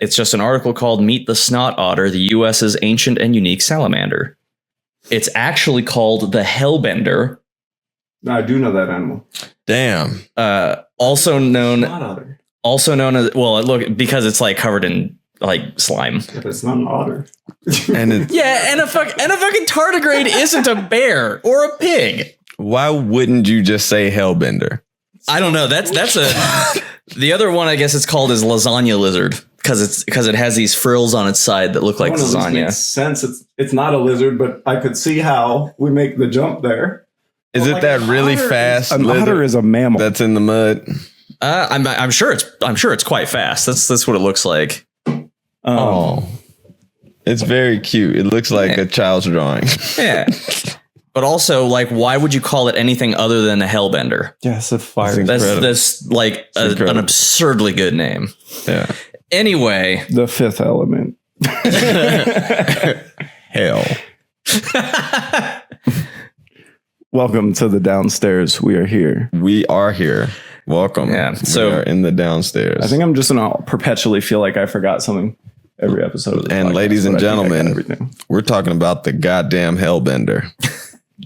It's just an article called Meet the Snot Otter, the U.S.'s ancient and unique salamander. It's actually called the hellbender. No, I do know that animal. Damn. Also known Snot otter. Look, because it's like covered in like slime. Yeah, but it's not an otter. And it, Yeah, and a fucking tardigrade isn't a bear or a pig. why wouldn't you just say hellbender? I don't know. That's the other one. I guess it's called is lasagna lizard because it has these frills on its side that look like lasagna. Makes sense. It's not a lizard, but I could see how we make the jump there. Is it that really fast? An otter is a mammal. That's in the mud. I'm sure it's quite fast. That's what it looks like. It's very cute. It looks like a child's drawing. Yeah. But also, like, why would you call it anything other than a hellbender? Yes, a fire. That's like an absurdly good name. Yeah. Anyway, The Fifth Element. Hell. Welcome to the downstairs. We are here. We are here. Welcome. Yeah. So we are in the downstairs. I think I'm just gonna perpetually feel like I forgot something every episode of this And podcast, ladies and but I think I got gentlemen, everything. we're talking about the goddamn hellbender.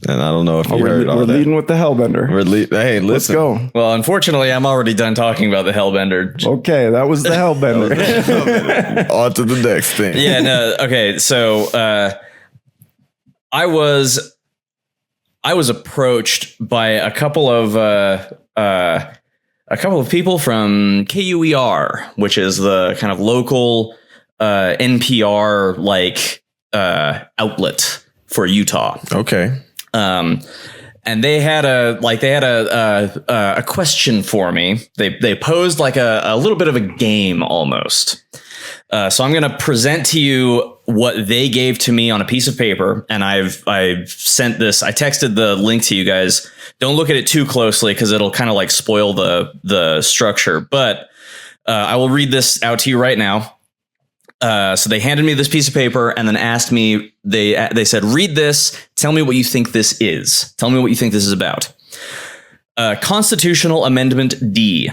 And I don't know if you heard all we're that. leading with the hellbender. Hey, Let's listen. go. well, unfortunately, I'm already done talking about the hellbender. Okay, that was the hellbender. On to the next thing. Yeah, no, okay. So I was approached by a couple of people from KUER, which is the kind of local NPR like outlet for Utah. Okay. And they had a question for me. They posed like a little bit of a game almost. So I'm going to present to you what they gave to me on a piece of paper, and I've sent this. I texted the link to you guys. Don't look at it too closely because it'll kind of like spoil the structure. But I will read this out to you right now. So they handed me this piece of paper and then asked me. They said, "Read this. Tell me what you think this is. Tell me what you think this is about." Constitutional Amendment D.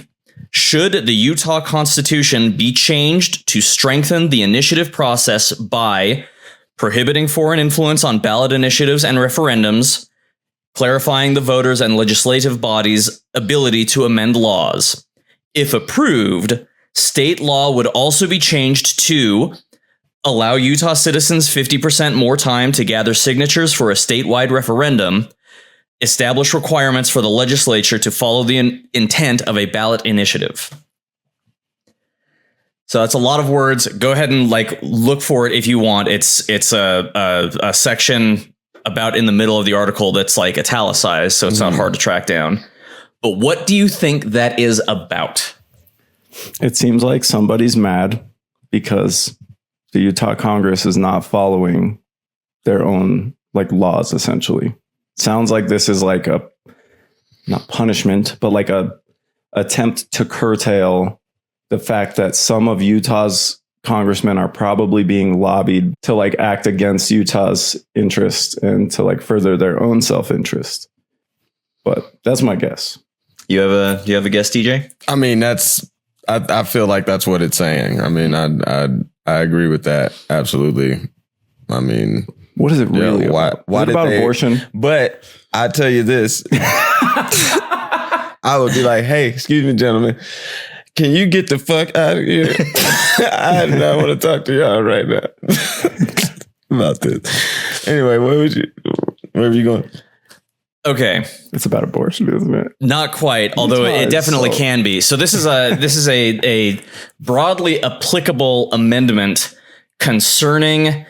Should the Utah Constitution be changed to strengthen the initiative process by prohibiting foreign influence on ballot initiatives and referendums, clarifying the voters' and legislative bodies' ability to amend laws? If approved, state law would also be changed to allow Utah citizens 50% more time to gather signatures for a statewide referendum, establish requirements for the legislature to follow the intent of a ballot initiative. So that's a lot of words. Go ahead and like look for it if you want. It's a section about in the middle of the article that's like italicized, so it's not hard to track down. But what do you think that is about? It seems like somebody's mad because the Utah Congress is not following their own like laws, essentially. Sounds like this is like a not punishment, but like a attempt to curtail the fact that some of Utah's congressmen are probably being lobbied to like act against Utah's interest and to like further their own self-interest. But that's my guess. You have a guess, DJ? I mean, I feel like that's what it's saying. I mean, I agree with that. Absolutely. I mean, what is it really about? Why is it about abortion? But I tell you this, I would be like, hey, excuse me, gentlemen, can you get the fuck out of here? I do not want to talk to y'all right now about this. Anyway, where were you going? Okay. It's about abortion, isn't it? Not quite, although it definitely can be. So this is a broadly applicable amendment concerning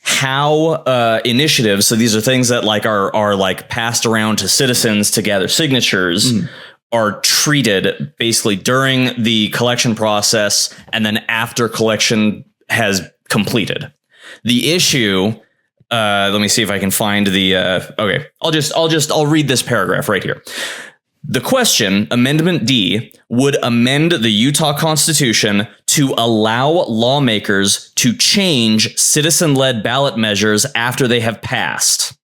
how initiatives, so these are things that like are like passed around to citizens to gather signatures, are treated basically during the collection process and then after collection has completed. The issue, let me see if I can find the okay, I'll read this paragraph right here. The question, Amendment D, would amend the Utah Constitution to allow lawmakers to change citizen-led ballot measures after they have passed.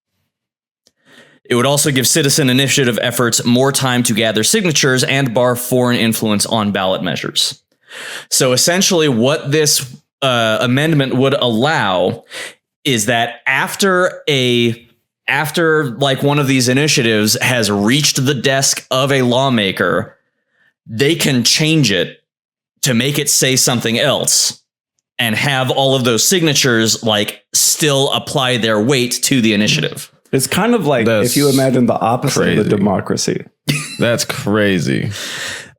It would also give citizen initiative efforts more time to gather signatures and bar foreign influence on ballot measures. So essentially what this amendment would allow is that after like one of these initiatives has reached the desk of a lawmaker, they can change it to make it say something else and have all of those signatures like still apply their weight to the initiative. It's kind of like if you imagine the opposite of the democracy. That's crazy.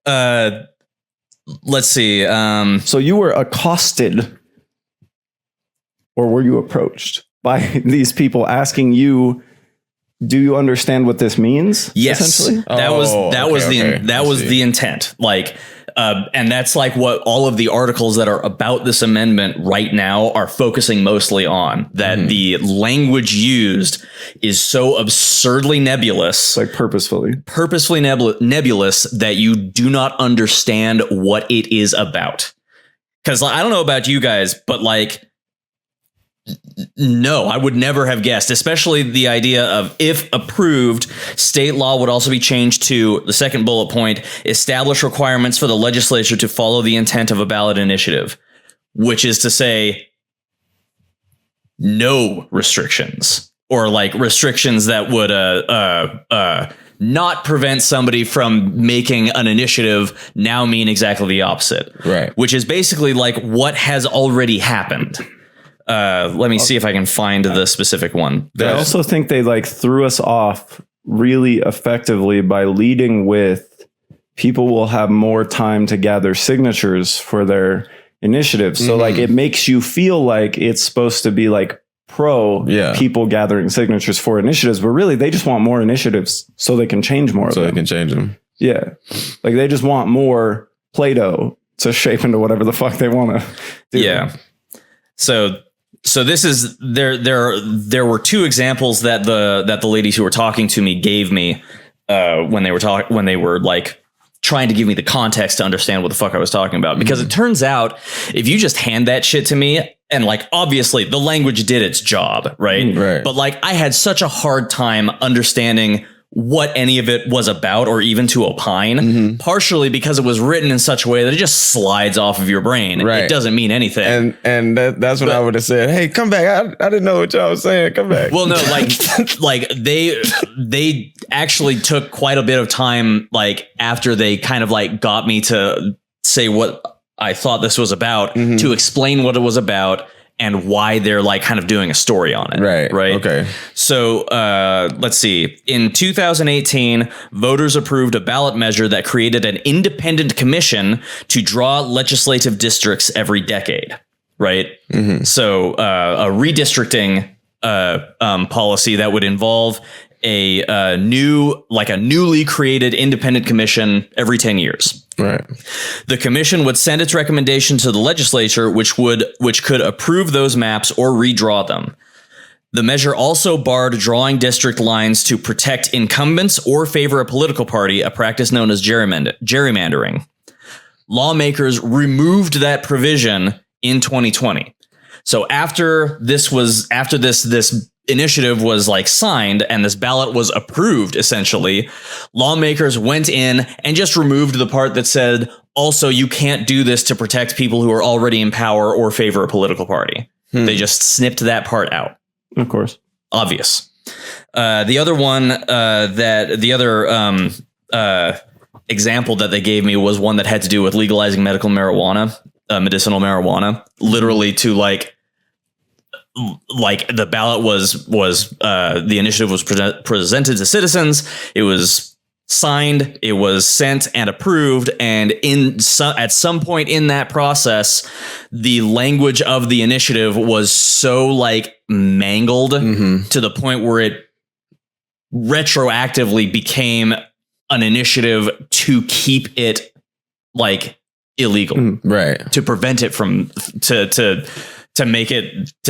Let's see. So you were accosted, or were you approached by these people asking you, do you understand what this means? Yes, essentially? that was the intent. Like, and that's like what all of the articles that are about this amendment right now are focusing mostly on. That the language used is so absurdly nebulous, like purposefully nebulous that you do not understand what it is about. Because I don't know about you guys, but like, no, I would never have guessed, especially the idea of if approved, state law would also be changed to the second bullet point, establish requirements for the legislature to follow the intent of a ballot initiative, which is to say no restrictions or like restrictions that would not prevent somebody from making an initiative now mean exactly the opposite. Right. Which is basically like what has already happened. Let me see if I can find the specific one. I also think they like threw us off really effectively by leading with people will have more time to gather signatures for their initiatives. So like it makes you feel like it's supposed to be like pro people gathering signatures for initiatives, but really they just want more initiatives so they can change more of them. So they can change them. Yeah. Like they just want more Play-Doh to shape into whatever the fuck they want to do. Yeah. So this is there were two examples that the ladies who were talking to me gave me when they were like trying to give me the context to understand what the fuck I was talking about, because it turns out if you just hand that shit to me and like obviously the language did its job, right? But like I had such a hard time understanding what any of it was about or even to opine, partially because it was written in such a way that it just slides off of your brain. It doesn't mean anything. And that's what I would have said. Hey, come back. I didn't know what y'all was saying. Come back. Well, no, like they actually took quite a bit of time, like after they kind of like got me to say what I thought this was about, to explain what it was about and why they're like kind of doing a story on it. Right. Okay. So let's see. In 2018, voters approved a ballot measure that created an independent commission to draw legislative districts every decade. Right. So a redistricting policy that would involve a newly created independent commission every 10 years. Right. The commission would send its recommendation to the legislature, which could approve those maps or redraw them. The measure also barred drawing district lines to protect incumbents or favor a political party, a practice known as gerrymandering. Lawmakers removed that provision in 2020. So after this initiative was like signed and this ballot was approved, essentially, lawmakers went in and just removed the part that said, also, you can't do this to protect people who are already in power or favor a political party. They just snipped that part out. Of course. Obvious. The other one example that they gave me was one that had to do with legalizing medicinal marijuana, literally to like the ballot was the initiative was presented to citizens. It was signed, it was sent and approved. And at some point in that process, the language of the initiative was so like mangled to the point where it retroactively became an initiative to keep it like illegal, right? To prevent it from to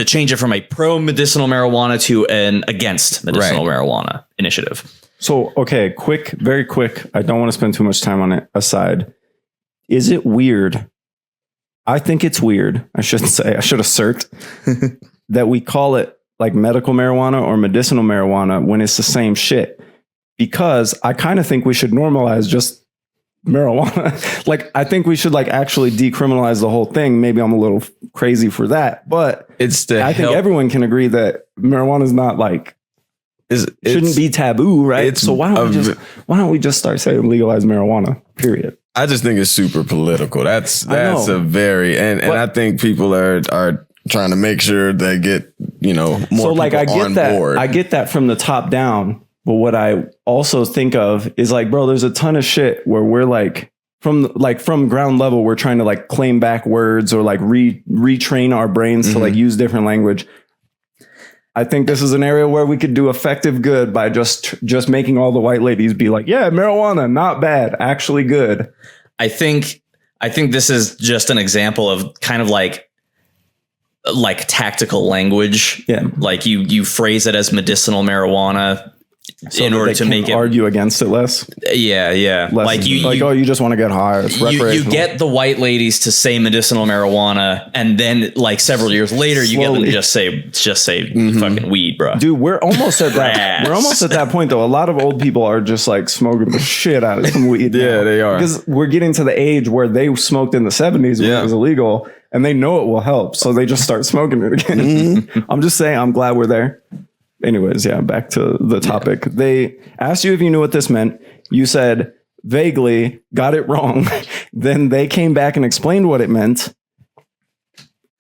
change it from a pro medicinal marijuana to an against medicinal marijuana initiative. So, okay, very quick. I don't want to spend too much time on it. Aside, is it weird? I think it's weird. I should assert that we call it like medical marijuana or medicinal marijuana when it's the same shit, because I kind of think we should normalize just marijuana. Like, I think we should like actually decriminalize the whole thing. Maybe I'm a little crazy for that, but I think everyone can agree that marijuana is not like shouldn't be taboo, right? So why don't we just start saying legalize marijuana? Period. I just think it's super political. That's a very and I think people are trying to make sure they get more. So like I get that board. I get that from the top down, but what I also think of is like, bro, there's a ton of shit where we're like from ground level, we're trying to like claim back words or like retrain our brains to like use different language. I think this is an area where we could do effective good by just making all the white ladies be like, yeah, marijuana, not bad, actually good. I think this is just an example of kind of like tactical language. Yeah. Like you phrase it as medicinal marijuana so in order to make it argue against it less. Yeah. Less you just want to get high. It's you get the white ladies to say medicinal marijuana, and then like several years later, you get them to just say fucking weed, bro. Dude, we're almost at that. We're almost at that point though. A lot of old people are just like smoking the shit out of some weed. Yeah, they are. Because we're getting to the age where they smoked in the 70s when it was illegal, and they know it will help, so they just start smoking it again. I'm just saying, I'm glad we're there. Anyways, back to the topic. Yeah. They asked you if you knew what this meant. You said vaguely, got it wrong. Then they came back and explained what it meant.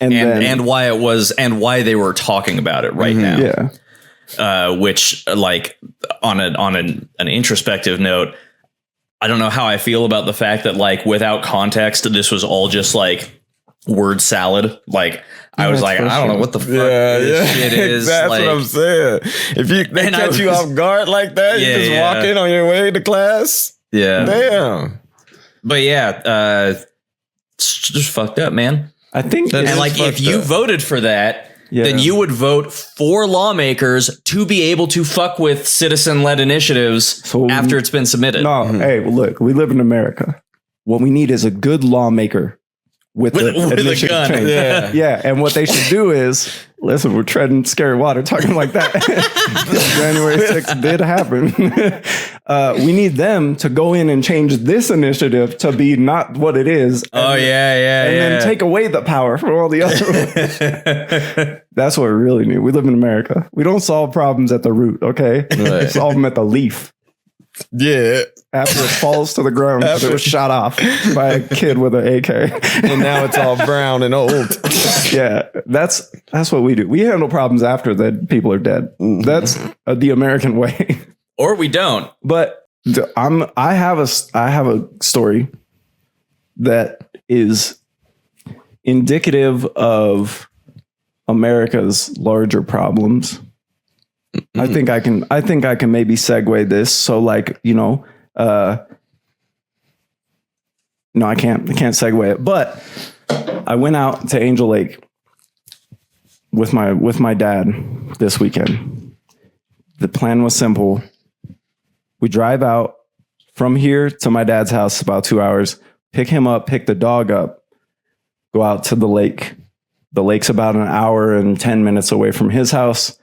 And why it was and why they were talking about it right now. Yeah. Which like on an introspective note, I don't know how I feel about the fact that like without context, this was all just like word salad. Like I was like, I don't know what the fuck this shit is. That's like, what I'm saying. If they catch you off guard like that, you just walk in on your way to class. Yeah. Damn. But it's just fucked up, man. I think and like if you voted for that, then you would vote for lawmakers to be able to fuck with citizen-led initiatives after it's been submitted. No, hey, look, we live in America. What we need is a good lawmaker with a gun. Yeah. And what they should do is, listen, we're treading scary water talking like that. January 6th did happen. We need them to go in and change this initiative to be not what it is. And then take away the power from all the other ones. That's what we really need. We live in America. We don't solve problems at the root, okay? We solve them at the leaf. Yeah. After it falls to the ground because it was shot off by a kid with an AK. And now it's all brown and old. Yeah, that's what we do. We handle problems after that people are dead. That's the American way. Or we don't. But I have a story that is indicative of America's larger problems. I think I can maybe segue this. So like, no, I can't segue it, but I went out to Angel Lake with my dad this weekend. The plan was simple. We drive out from here to my dad's house, about 2 hours, pick him up, pick the dog up, go out to the lake. The lake's about an hour and 10 minutes away from his house.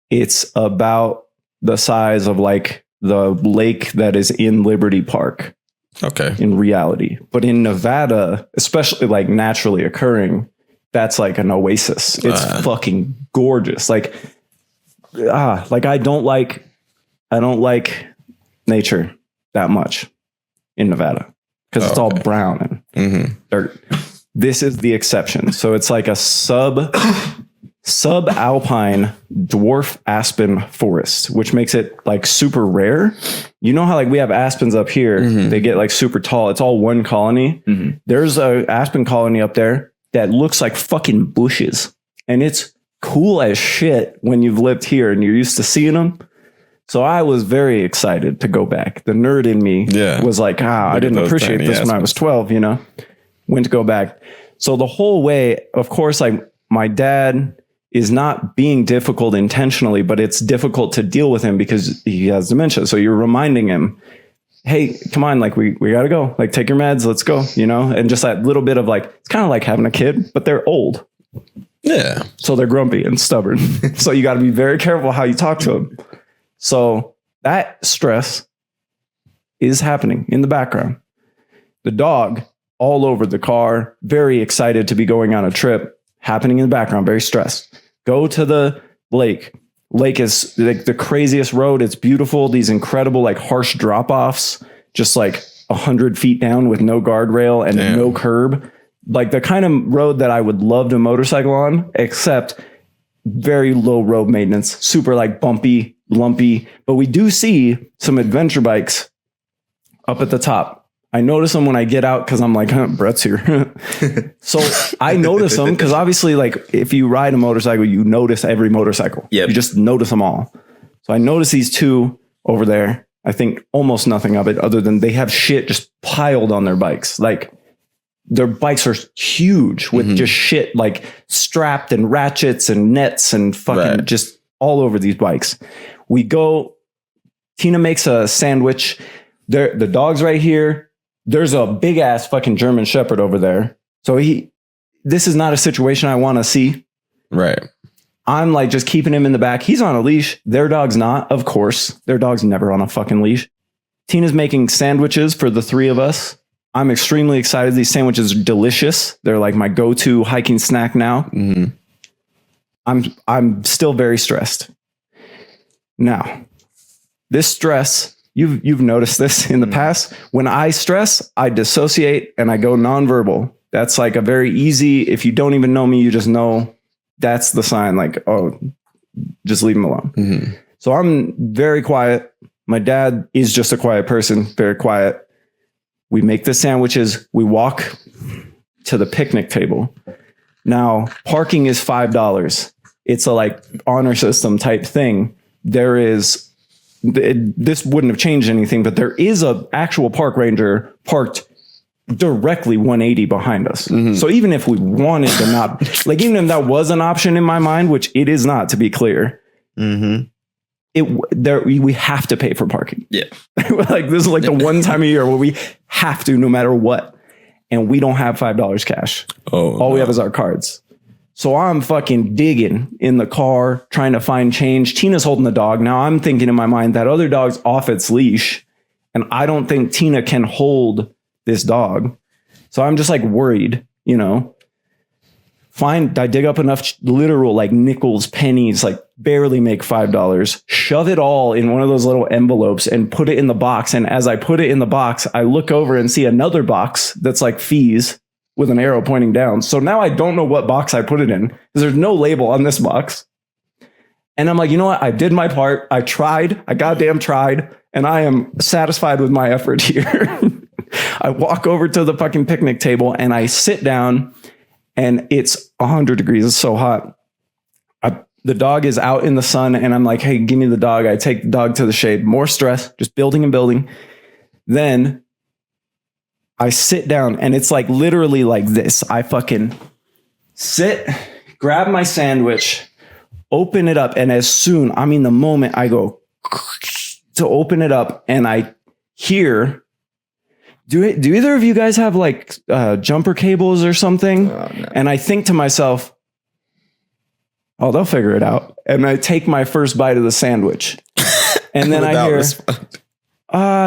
It's about the size of like the lake that is in Liberty Park. Okay. In reality. But in Nevada, especially like naturally occurring, that's like an oasis. It's fucking gorgeous. Like I don't like nature that much in Nevada because it's all brown and dirt. This is the exception. So it's like a subalpine dwarf aspen forest, which makes it like super rare. You know how like we have aspens up here, they get like super tall. It's all one colony. There's a aspen colony up there that looks like fucking bushes, and it's cool as shit when you've lived here and you're used to seeing them. So I was very excited to go back. The nerd in me was like, I didn't appreciate this when I was 12, went to go back. So the whole way, of course, like my dad is not being difficult intentionally, but it's difficult to deal with him because he has dementia. So you're reminding him, hey, come on, like we got to go, like take your meds, let's go, and just that little bit of like, it's kind of like having a kid, but they're old. Yeah. So they're grumpy and stubborn. So you got to be very careful how you talk to them. So that stress is happening in the background. The dog all over the car, very excited to be going on a trip, happening in the background, very stressed. Go to the lake. Lake is like the craziest road. It's beautiful. These incredible, like harsh drop-offs, just like 100 feet down with no guardrail and no curb. Like the kind of road that I would love to motorcycle on, except very low road maintenance, super like bumpy, lumpy. But we do see some adventure bikes up at the top. I notice them when I get out because I'm like, Brett's here. So I notice them because obviously, like, if you ride a motorcycle, you notice every motorcycle. Yep. You just notice them all. So I notice these two over there. I think almost nothing of it other than they have shit just piled on their bikes. Like, their bikes are huge with just shit like strapped and ratchets and nets and fucking just all over these bikes. We go, Tina makes a sandwich. The dog's right here. There's a big ass fucking German Shepherd over there. So this is not a situation I want to see. Right. I'm like just keeping him in the back. He's on a leash. Their dog's not, of course. Their dog's never on a fucking leash. Tina's making sandwiches for the three of us. I'm extremely excited. These sandwiches are delicious. They're like my go-to hiking snack now. I'm still very stressed. Now, this stress, you've noticed this in the past. When I stress, I dissociate and I go nonverbal. That's like a very easy, if you don't even know me, you just know that's the sign, like, oh, just leave him alone. So I'm very quiet. My dad is just a quiet person, very quiet. We make the sandwiches. We walk to the picnic table. Now, parking is $5. It's a like honor system type thing. There is, this wouldn't have changed anything, but there is a actual park ranger parked directly 180 behind us. So even if we wanted to not, like, even if that was an option in my mind, which it is not, to be clear, we have to pay for parking. Yeah. Like, this is like the one time a year where we have to, no matter what. And we don't have $5 cash. All we have is our cards. So I'm fucking digging in the car, trying to find change. Tina's holding the dog. Now I'm thinking in my mind that other dog's off its leash, and I don't think Tina can hold this dog. So I'm just like worried, you know. I dig up enough literal like nickels, pennies, like barely make $5, shove it all in one of those little envelopes and put it in the box. And as I put it in the box, I look over and see another box that's like fees with an arrow pointing down. So now I don't know what box I put it in because there's no label on this box. And I'm like, you know what? I did my part. I tried. I goddamn tried. And I am satisfied with my effort here. I walk over to the fucking picnic table and I sit down. And it's 100 degrees. It's so hot. The dog is out in the sun. And I'm like, hey, give me the dog. I take the dog to the shade. More stress, just building and building. Then I sit down and it's like literally like this. I fucking sit, grab my sandwich, open it up. And as soon, I mean, the moment I go to open it up and I hear... Do either of you guys have like jumper cables or something? Oh, no. And I think to myself, oh, they'll figure it out. And I take my first bite of the sandwich. And then I hear,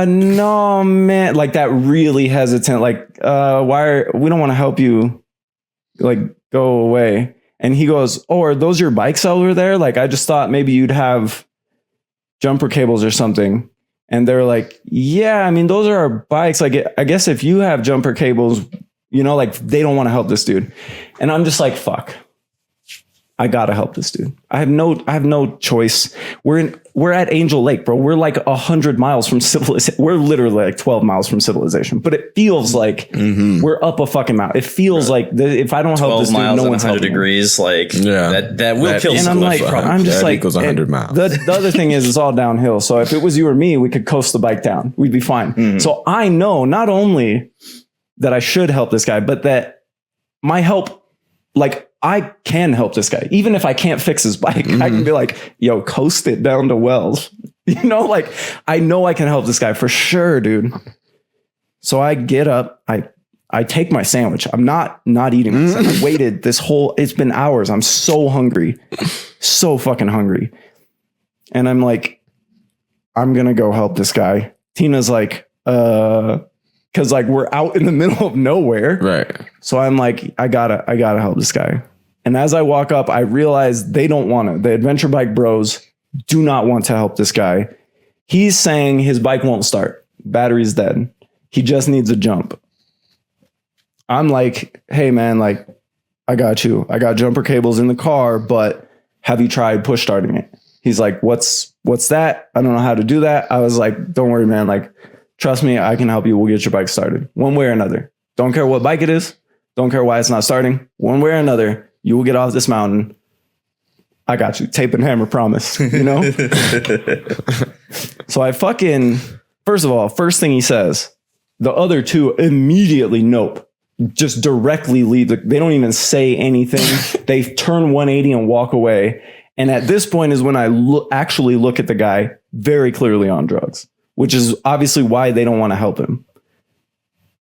no, man, like that really hesitant, like, we don't want to help you, like, go away. And he goes, oh, are those your bikes over there? Like, I just thought maybe you'd have jumper cables or something. And they're like, yeah, I mean, those are our bikes. Like, I guess if you have jumper cables, you know, like they don't want to help this dude. And I'm just like, fuck, I got to help this dude. I have no choice. We're at Angel Lake, bro. We're like 100 miles from civilization. We're literally like 12 miles from civilization, but it feels like we're up a fucking mountain. It feels like if I don't help this dude, no one's helping. 100 degrees, like that will kill someone. And I'm just like, equals 100 miles. The other thing is it's all downhill. So if it was you or me, we could coast the bike down. We'd be fine. So I know not only that I should help this guy, but that my help, like, I can help this guy. Even if I can't fix his bike, I can be like, yo, coast it down to Wells. You know, like, I know I can help this guy for sure, dude. So I get up, I take my sandwich. I'm not eating this. I waited it's been hours. I'm so hungry, so fucking hungry. And I'm like, I'm going to go help this guy. Tina's like, Cause like we're out in the middle of nowhere. Right. So I'm like, I gotta help this guy. And as I walk up, I realize they don't want to. The adventure bike bros do not want to help this guy. He's saying his bike won't start. Battery's dead. He just needs a jump. I'm like, hey man, like, I got you. I got jumper cables in the car, but have you tried push starting it? He's like, what's that? I don't know how to do that. I was like, don't worry, man. Like, trust me, I can help you. We'll get your bike started one way or another. Don't care what bike it is. Don't care why it's not starting. One way or another, you will get off this mountain. I got you. Tape and hammer, promise. You know? So I first of all, first thing he says, the other two immediately nope. Just directly leave. They don't even say anything. They turn 180 and walk away. And at this point is when I actually look at the guy very clearly on drugs, which is obviously why they don't want to help him.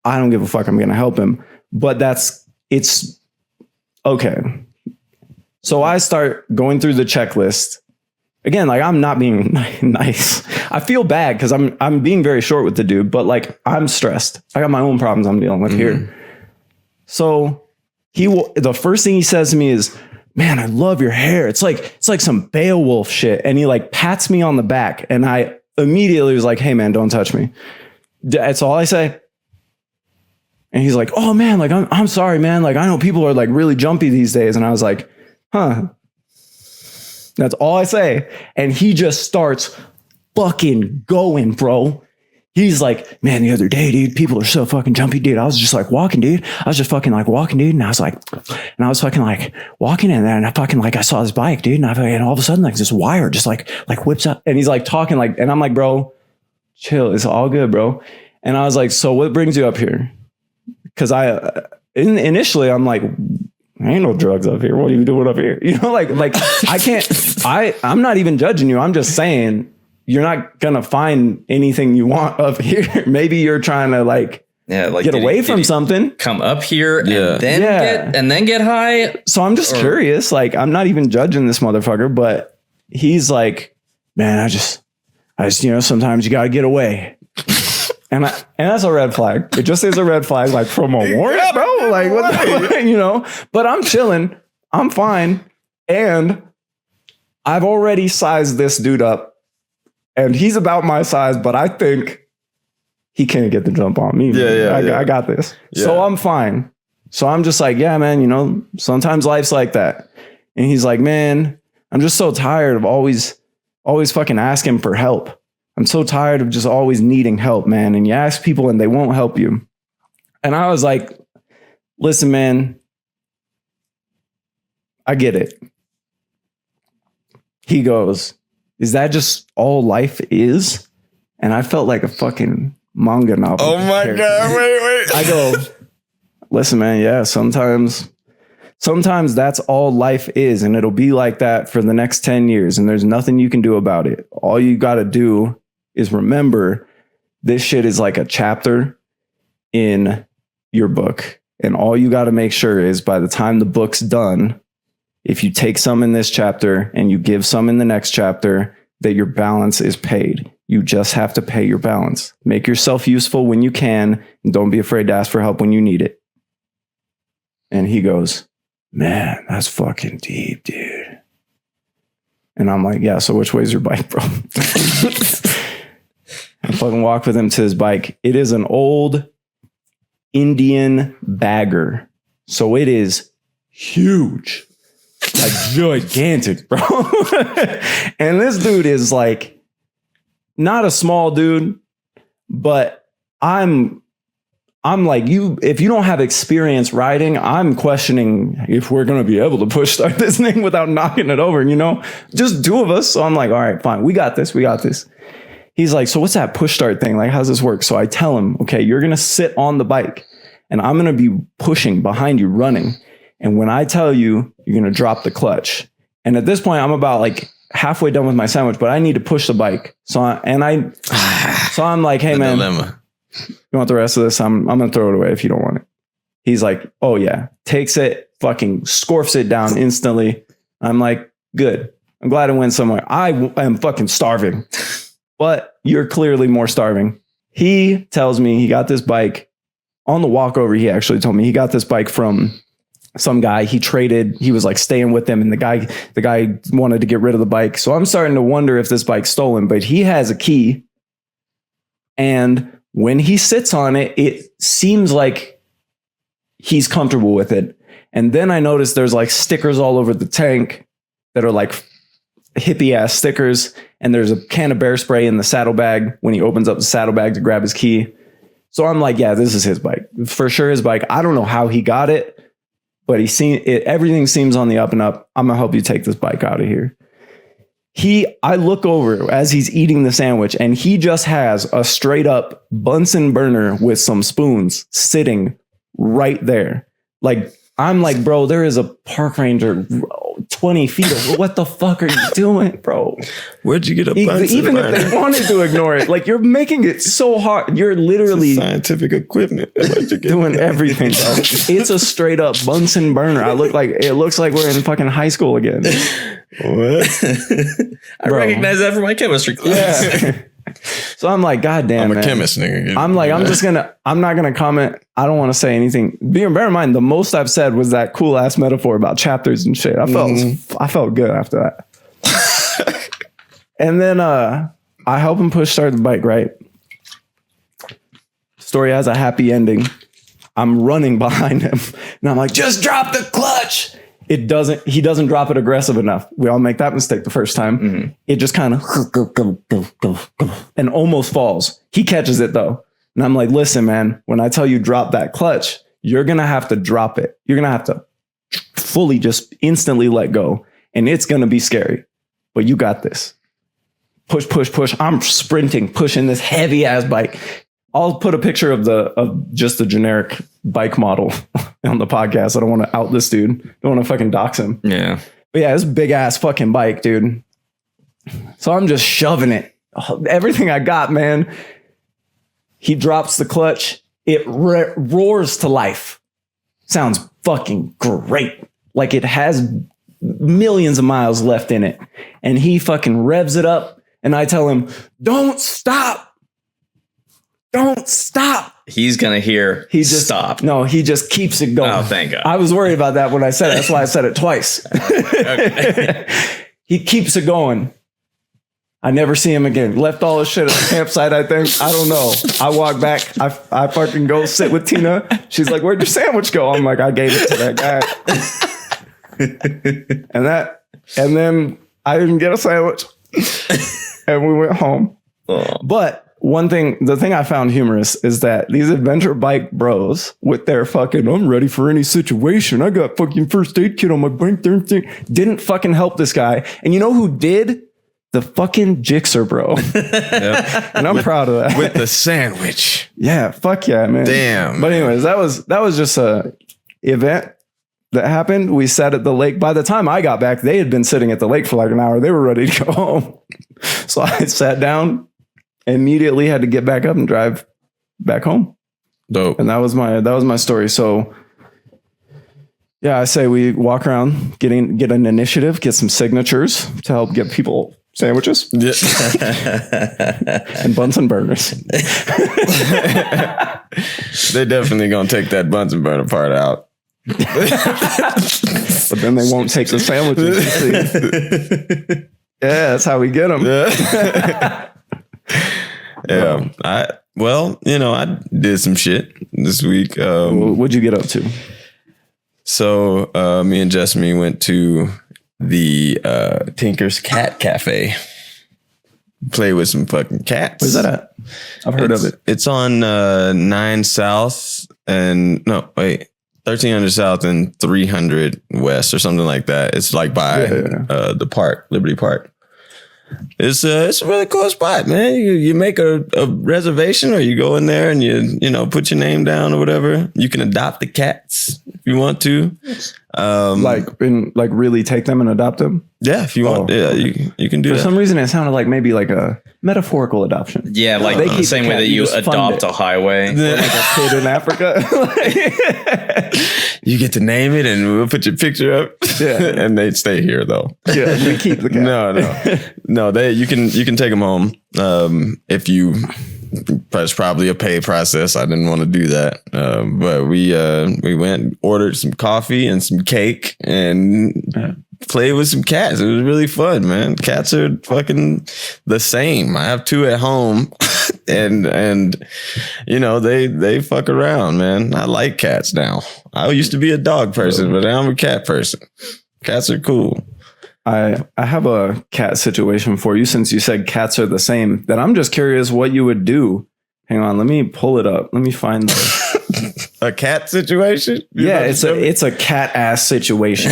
I don't give a fuck. I'm going to help him. But it's okay. So I start going through the checklist. Again, like I'm not being nice. I feel bad because I'm being very short with the dude, but like I'm stressed. I got my own problems I'm dealing with here. So the first thing he says to me is, man, I love your hair. It's like some Beowulf shit. And he like pats me on the back. And I immediately was like, hey man, don't touch me. That's all I say. And he's like, oh man, like I'm sorry, man. Like I know people are like really jumpy these days. And I was like, huh. That's all I say. And he just starts fucking going, bro. He's like, man, the other day, dude, people are so fucking jumpy, dude. I was just like walking, dude. I was just fucking like walking, dude. And I was fucking like walking in there and I saw this bike, dude. And all of a sudden, like this wire just like whips up and he's like talking like, and I'm like, bro, chill. It's all good, bro. And I was like, so what brings you up here? Cause initially I'm like, ain't no drugs up here. What are you doing up here? You know, like I'm not even judging you. I'm just saying, you're not going to find anything you want up here. Maybe you're trying to get away from something. Come up here and then get high. So I'm just curious. Like, I'm not even judging this motherfucker, but he's like, man, I just, sometimes you got to get away. And that's a red flag. It just is a red flag, like from a warrant, bro. Like, what the fuck, but I'm chilling. I'm fine. And I've already sized this dude up. And he's about my size, but I think he can't get the jump on me. I got this. Yeah. So I'm fine. So I'm just like, yeah, man, sometimes life's like that. And he's like, man, I'm just so tired of always fucking asking for help. I'm so tired of just always needing help, man. And you ask people and they won't help you. And I was like, listen, man, I get it. He goes, is that just all life is? And I felt like a fucking manga novel. Oh my God, wait. I go, listen, man, yeah, sometimes that's all life is. And it'll be like that for the next 10 years. And there's nothing you can do about it. All you got to do is remember this shit is like a chapter in your book. And all you got to make sure is by the time the book's done, if you take some in this chapter and you give some in the next chapter, that your balance is paid. You just have to pay your balance. Make yourself useful when you can, and don't be afraid to ask for help when you need it. And he goes, man, that's fucking deep, dude. And I'm like, yeah, so which way's your bike, bro? I fucking walk with him to his bike. It is an old Indian bagger. So it is huge. Like gigantic, bro. And this dude is like not a small dude, but I'm like, if you don't have experience riding, I'm questioning if we're going to be able to push start this thing without knocking it over, just two of us. So I'm like, all right, fine. We got this. He's like, so what's that push start thing? Like, how's this work? So I tell him, okay, you're going to sit on the bike and I'm going to be pushing behind you, running. And when I tell you, you're going to drop the clutch. And at this point, I'm about like halfway done with my sandwich, but I need to push the bike. So I'm like, hey man, dilemma. You want the rest of this? I'm going to throw it away if you don't want it. He's like, oh yeah, takes it, fucking scorfs it down instantly. I'm like, good. I'm glad it went somewhere. I am fucking starving, but you're clearly more starving. He tells me he got this bike on the walk over. He actually told me he got this bike from some guy. He traded. He was like staying with them, and the guy wanted to get rid of the bike. So I'm starting to wonder if this bike's stolen. But he has a key, and when he sits on it, it seems like he's comfortable with it. And then I noticed there's like stickers all over the tank that are like hippie ass stickers. And there's a can of bear spray in the saddlebag when he opens up the saddlebag to grab his key. So I'm like, yeah, this is his bike. For sure his bike. I don't know how he got it, but everything seems on the up and up. I'm going to help you take this bike out of here. I look over as he's eating the sandwich, and he just has a straight up Bunsen burner with some spoons sitting right there. Like, I'm like, bro, there is a park ranger 20 feet. What the fuck are you doing, bro? Where'd you get a Bunsen Even burner? if they wanted to ignore it, like, you're making it so hard. You're literally scientific equipment. doing everything, bro. It's a straight up Bunsen burner. It looks like we're in fucking high school again. What? I recognize that from my chemistry class. Yeah. So I'm like, God damn, I'm a man. chemist, nigga. I'm like, I'm not going to comment. I don't want to say anything. Bear in mind, the most I've said was that cool ass metaphor about chapters and shit. I felt good after that. And then I help him push start the bike, right? Story has a happy ending. I'm running behind him and I'm like, just drop the clutch. He doesn't drop it aggressive enough. We all make that mistake the first time. Mm-hmm. It just kind of and almost falls. He catches it though. And I'm like, listen, man, when I tell you drop that clutch, you're going to have to drop it. You're going to have to fully just instantly let go. And it's going to be scary, but you got this. Push, push, push. I'm sprinting, pushing this heavy ass bike. I'll put a picture of just the generic bike model on the podcast. I don't want to out this dude. Don't want to fucking dox him. Yeah. But yeah, this big ass fucking bike, dude. So I'm just shoving it. Everything I got, man. He drops the clutch. It roars to life. Sounds fucking great. Like it has millions of miles left in it. And he fucking revs it up. And I tell him, don't stop. Don't stop. He's going to hear stop. No, he just keeps it going. Oh, thank God. I was worried about that when I said it. That's why I said it twice. Okay. He keeps it going. I never see him again. Left all his shit at the campsite, I think. I don't know. I walk back. I fucking go sit with Tina. She's like, where'd your sandwich go? I'm like, I gave it to that guy. And then I didn't get a sandwich. And we went home. Oh. But the thing I found humorous is that these adventure bike bros with their fucking, I'm ready for any situation. I got fucking first aid kit on my bike. Didn't fucking help this guy. And you know who did? The fucking Jixer bro. Yep. And I'm proud of that. With the sandwich. Yeah. Fuck yeah, man. Damn. But anyways, that was just a event that happened. We sat at the lake. By the time I got back, they had been sitting at the lake for like an hour. They were ready to go home. So I sat down, immediately had to get back up and drive back home. Dope. And that was my story. So yeah, I say we walk around, get an initiative, get some signatures to help get people sandwiches. Yeah. And Bunsen burners. They're definitely gonna take that Bunsen burner part out. But then they won't take the sandwiches. Yeah, that's how we get them. Yeah. I did some shit this week. What'd you get up to? So me and Jessamy went to the Tinker's Cat Cafe. Play with some fucking cats. Where's that at? I've heard of it. It's on 9 South and 1300 South and 300 West or something like that. It's like by the park, Liberty Park. It's a really cool spot, man. You make a reservation, or you go in there and you put your name down or whatever. You can adopt the cats if you want to. Really take them and adopt them. Yeah, if you want. Yeah, you can do that. For some reason, it sounded like maybe like a metaphorical adoption. Yeah, like the same way that you adopt a highway. Like a kid in Africa. You get to name it and we'll put your picture up. Yeah. And they stay here though. Yeah, we keep the cat. No, you can take them home if you It's probably a pay process. I didn't want to do that. But we went, ordered some coffee and some cake and played with some cats. It was really fun, man. Cats are fucking the same. I have 2 at home and you know, they fuck around, man. I like cats now. I used to be a dog person, but now I'm a cat person. Cats are cool. I have a cat situation for you, since you said cats are the same, that I'm just curious what you would do. Hang on, let me pull it up. Let me find a cat situation? It's a cat ass situation.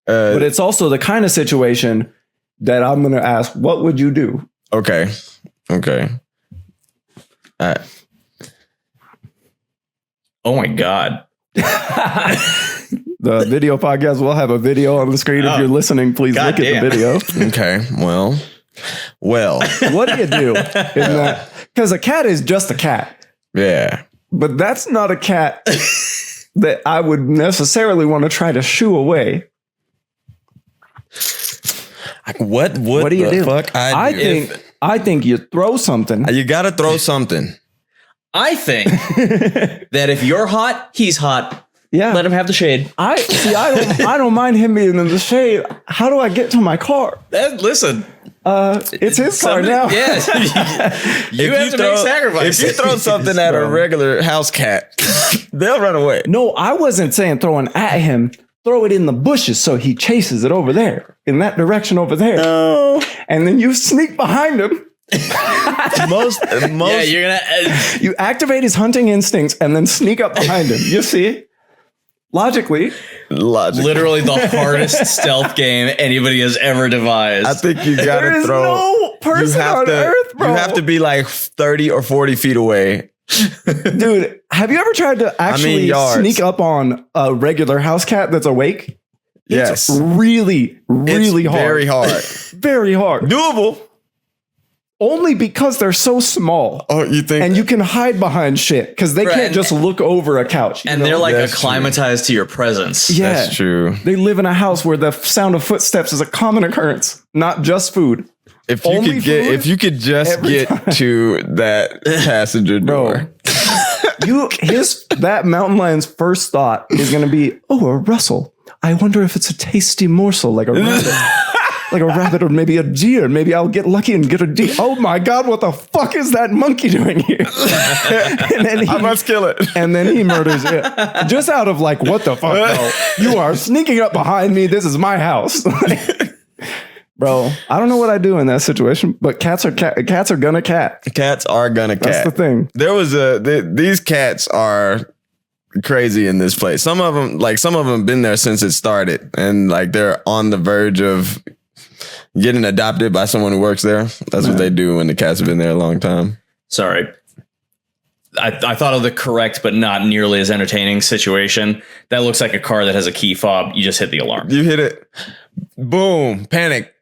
But it's also the kind of situation that I'm going to ask, what would you do? Okay. Oh my God. The video podcast will have a video on the screen. If you're listening, please look at the video. Okay. Well. What do you do? Because a cat is just a cat. Yeah. But that's not a cat that I would necessarily want to try to shoo away. What do you do? Fuck I think you throw something. You got to throw something. I think that if you're hot, he's hot. Yeah. Let him have the shade. I don't mind him being in the shade. How do I get to my car? Listen. It's his car now. Yes. you have to make sacrifices. If you throw something at a regular house cat, they'll run away. No, I wasn't saying throwing at him. Throw it in the bushes so he chases it over there, in that direction over there. No. And then you sneak behind him. most yeah, you're gonna you activate his hunting instincts and then sneak up behind him. You see? Logically. Literally the hardest stealth game anybody has ever devised. I think you gotta There is throw. no person on earth, bro. You have to be like 30 or 40 feet away. Dude, have you ever tried to actually sneak up on a regular house cat that's awake? Yes. It's really hard. Very hard. Very hard. Doable. Only because they're so small. Oh, you think? And you can hide behind shit because they can't just look over a couch. And they're like acclimatized to your presence. Yeah. That's true. They live in a house where the sound of footsteps is a common occurrence, not just food. If you could just get to that passenger door. That mountain lion's first thought is going to be, oh, a rustle. I wonder if it's a tasty morsel like a rabbit. Like a rabbit or maybe a deer. Maybe I'll get lucky and get a deer. Oh my God, what the fuck is that monkey doing here? And then I must kill it. And then he murders it. Just out of like, what the fuck, bro? You are sneaking up behind me. This is my house. Bro, I don't know what I do in that situation, but cats are gonna cat. Cats are gonna cat. That's the thing. There was these cats are crazy in this place. Some of them been there since it started, and like they're on the verge of getting adopted by someone who works there. That's what they do when the cats have been there a long time. Sorry. I thought of the correct but not nearly as entertaining situation. That looks like a car that has a key fob. You just hit the alarm. You hit it. Boom. Panic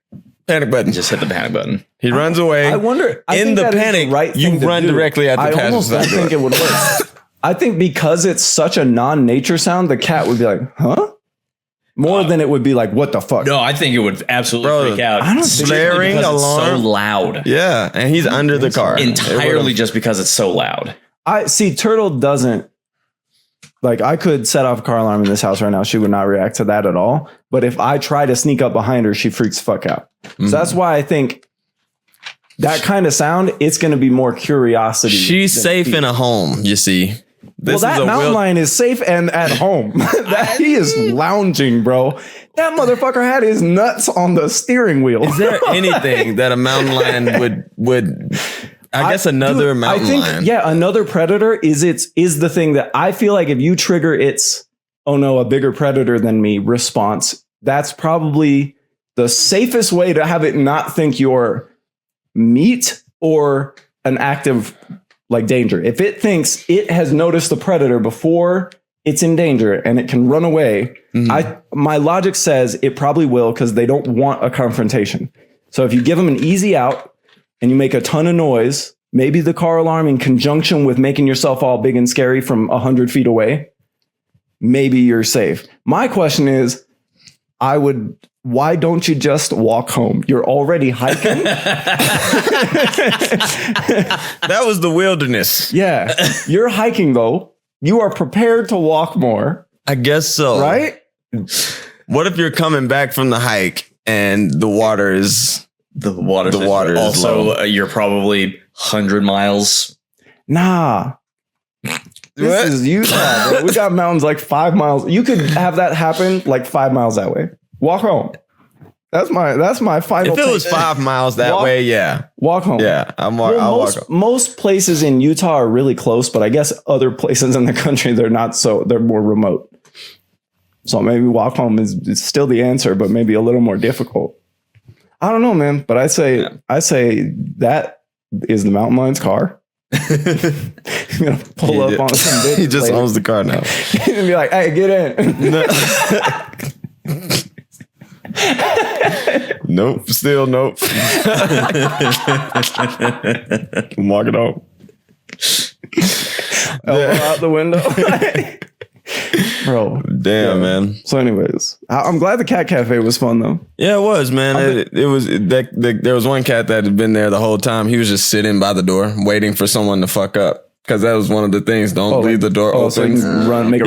button. Just hit the panic button. He runs away. I wonder. In the panic, you run directly at the passenger. I almost don't think it would work. I think because it's such a non-nature sound, the cat would be like, huh? More than it would be like, what the fuck? No, I think it would absolutely freak out. I don't think blaring alarm. It's so loud. Yeah, and he's under the car. Entirely just because it's so loud. I see. Turtle doesn't. Like, I could set off a car alarm in this house right now. She would not react to that at all. But if I try to sneak up behind her, she freaks the fuck out. Mm-hmm. So that's why I think that kind of sound, it's going to be more curiosity. She's safe in a home, you see. That mountain lion is safe and at home. He is lounging, bro. That motherfucker had his nuts on the steering wheel. Is there anything that a mountain lion would... I guess another mountain lion. Yeah, another predator is the thing that I feel like if you trigger its, oh no, a bigger predator than me response, that's probably the safest way to have it not think you're meat or an active like danger. If it thinks it has noticed the predator before it's in danger and it can run away, my logic says it probably will because they don't want a confrontation. So if you give them an easy out, and you make a ton of noise, maybe the car alarm in conjunction with making yourself all big and scary from 100 feet away, maybe you're safe. My question is, why don't you just walk home? You're already hiking. That was the wilderness. Yeah. You're hiking though. You are prepared to walk more. I guess so. Right? What if you're coming back from the hike and the water is also low? You're probably 100 miles. Nah. This is Utah, bro. We got mountains like 5 miles. You could have that happen like 5 miles that way. Walk home. That's my final. If it was 5 miles that way, yeah. Walk home. Yeah, I'll walk home. Most places in Utah are really close, but I guess other places in the country, they're more remote. So maybe walk home is still the answer, but maybe a little more difficult. I don't know, man. But I say that is the mountain lion's car. You're gonna pull up on some bitch. He just owns the car now. He's gonna be like, "Hey, get in." Nope. Still nope. Walk it home. Elbow out the window. Bro. Damn, man. So anyways, I'm glad the cat cafe was fun though. Yeah, it was, man. There was one cat that had been there the whole time. He was just sitting by the door waiting for someone to fuck up. Because that was one of the things. Don't leave the door open. So he can make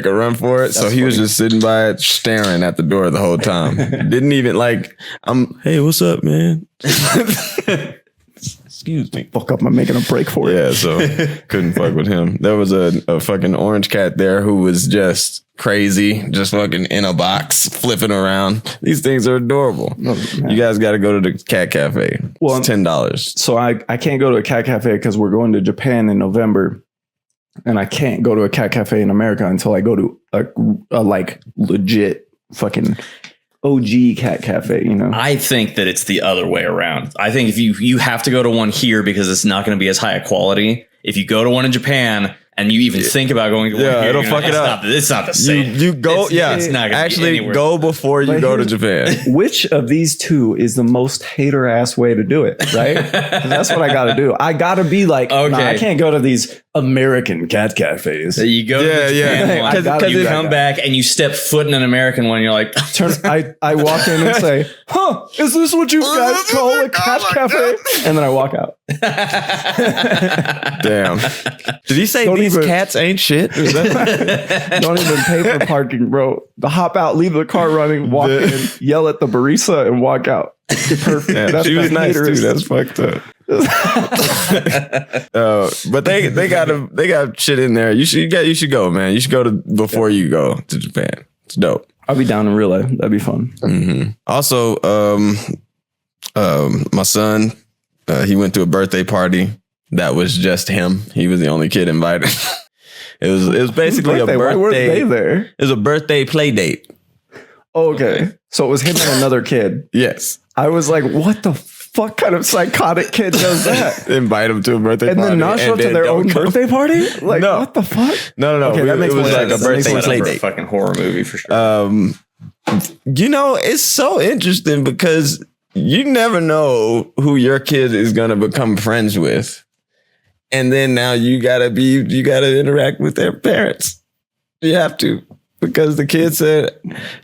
a run for it. So he was just sitting by it, staring at the door the whole time. Didn't even hey, what's up, man? Excuse me. Fuck up, I'm making a break for it. Yeah, so couldn't fuck with him. There was a fucking orange cat there who was just crazy, just fucking in a box, flipping around. These things are adorable. Oh, you guys got to go to the cat cafe. Well, it's $10. So I can't go to a cat cafe because we're going to Japan in November. And I can't go to a cat cafe in America until I go to a like legit fucking OG cat cafe, you know? I think that it's the other way around. I think if you have to go to one here because it's not going to be as high a quality. If you go to one in Japan and you even think about going to one here, it'll fuck it up. It's not the same. You go, it's not actually go before you go to Japan. Which of these two is the most hater ass way to do it? Right? 'Cause that's what I got to do. I got to be like, okay, nah, I can't go to these American cat cafes. So you go to Japan one, because you come back and you step foot in an American one, you're like, I walk in and say, "Huh, is this what you guys call a cat cafe?" And then I walk out. Damn. Did he say these cats ain't shit? Don't even pay for parking, bro. Hop out, leave the car running, walk in, yell at the barista, and walk out. You're perfect. Yeah, she was nice too. That's fucked up. But they got shit in there. You should go, man. You should go before you go to Japan. It's dope. I'll be down in real life. That'd be fun. Mm-hmm. Also, my son, he went to a birthday party that was just him. He was the only kid invited. It was basically a birthday. Why were they there? It was a birthday play date. Okay. So it was him and another kid. Yes. I was like, what the fuck kind of psychotic kid does that? Invite him to a birthday party. And then not show up to their own birthday party? Like, no. What the fuck? No. Okay, that makes it was like sense. a birthday play date. A fucking horror movie for sure. It's so interesting because you never know who your kid is going to become friends with. And then now you gotta interact with their parents. You have to, because the kid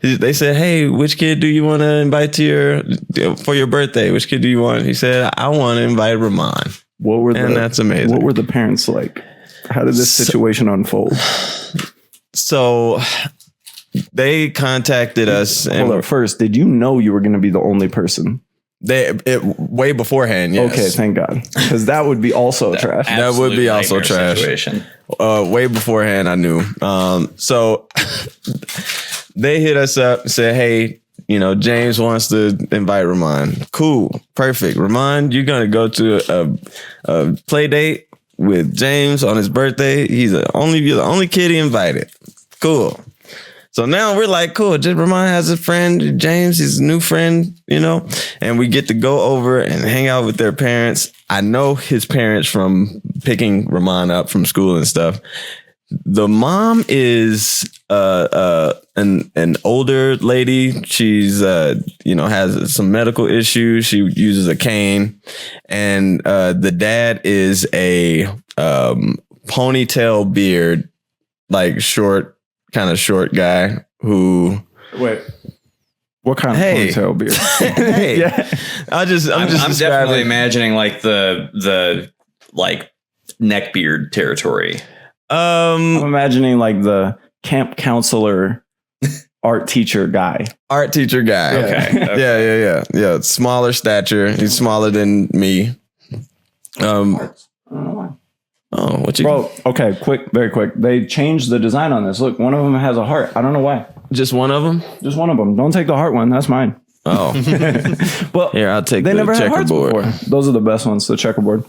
they said, "Hey, which kid do you want to invite for your birthday? Which kid do you want?" He said, "I want to invite Ramon." That's amazing. What were the parents like? How did this situation unfold? So they contacted us. Hold up, first, did you know you were going to be the only person? Way beforehand, yes. Okay, thank God. Because that would be also trash. That would be also trash. Situation. Way beforehand, I knew. So they hit us up and said, "Hey, James wants to invite Ramon." Cool, perfect. Ramon, you're gonna go to a play date with James on his birthday. You're the only kid he invited. Cool. So now we're like, cool. Just Ramon has a friend, James, his new friend, and we get to go over and hang out with their parents. I know his parents from picking Ramon up from school and stuff. The mom is an older lady. She's has some medical issues. She uses a cane, and the dad is a ponytail beard, like short guy who. Wait, What kind of ponytail beard? Hey, Yeah. I'm definitely imagining like the like neck beard territory. I'm imagining like the camp counselor art teacher guy. Okay. Yeah. Smaller stature. He's smaller than me. I don't know why. Oh, what you? Bro, okay, very quick. They changed the design on this. Look, one of them has a heart. I don't know why. Just one of them? Just one of them. Don't take the heart one. That's mine. Oh. Well, here, I'll take they the never had hearts checkerboard. before. Those are the best ones, the checkerboard.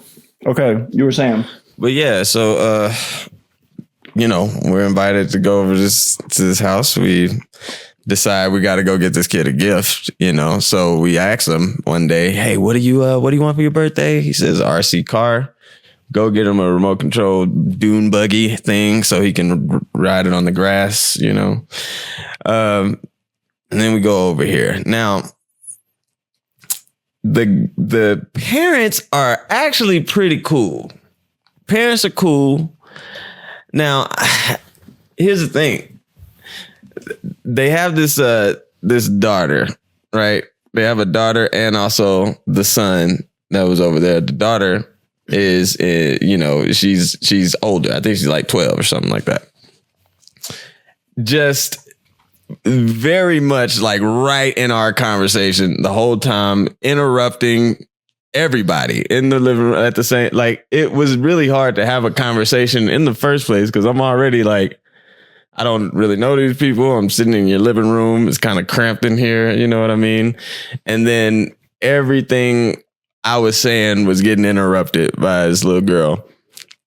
Okay, you were saying. But yeah, so we're invited to go over to this house. We decide we got to go get this kid a gift, So we asked him one day, "Hey, what do you want for your birthday?" He says, "RC car." Go get him a remote control dune buggy thing so he can ride it on the grass, And then we go over here. Now, the parents are actually pretty cool. Parents are cool. Now, here's the thing. They have this daughter, right? They have a daughter and also the son that was over there. The daughter is, she's older. I think she's like 12 or something like that. Just very much like right in our conversation the whole time, interrupting everybody in the living room at the same. Like, it was really hard to have a conversation in the first place because I'm already like, I don't really know these people. I'm sitting in your living room. It's kind of cramped in here. You know what I mean? And then everything I was saying was getting interrupted by this little girl.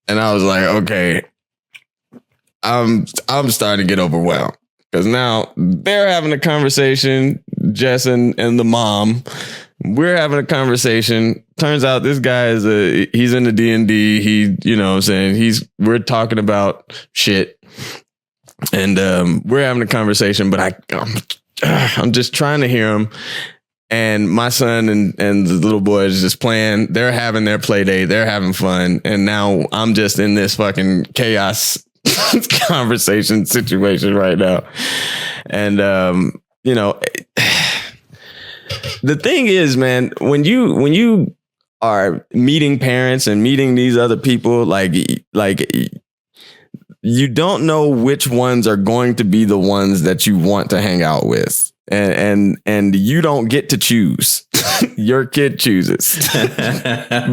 And I was like, okay, I'm starting to get overwhelmed because now they're having a conversation, Jess and the mom. We're having a conversation. Turns out this guy he's into D&D. We're talking about shit. And we're having a conversation, but I'm just trying to hear him. And my son and the little boy is just playing. They're having their play date. They're having fun. And now I'm just in this fucking chaos conversation situation right now. And, the thing is, man, when you are meeting parents and meeting these other people, like you don't know which ones are going to be the ones that you want to hang out with. And you don't get to choose. Your kid chooses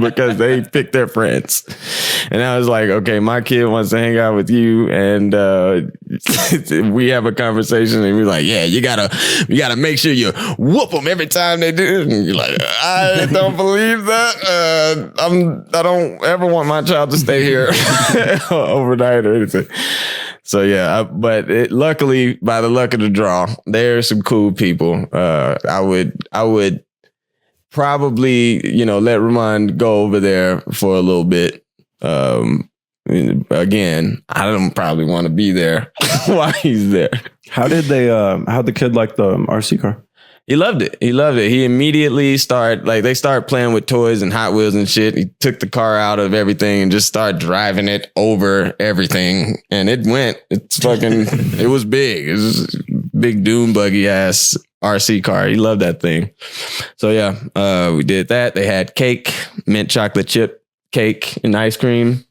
because they pick their friends. And I was like, okay, my kid wants to hang out with you. And we have a conversation and we're like, yeah, you gotta make sure you whoop them every time they do. And you're like, I don't believe that. I don't ever want my child to stay here overnight or anything. So yeah, but luckily, by the luck of the draw, there's some cool people. I would probably, let Ramon go over there for a little bit. Again, I don't probably want to be there while he's there. How'd the kid like the RC car? He loved it. He immediately they started playing with toys and Hot Wheels and shit. He took the car out of everything and just started driving it over everything. And it was big. It was a big dune buggy ass RC car. He loved that thing. So yeah, we did that. They had cake, mint chocolate chip cake and ice cream.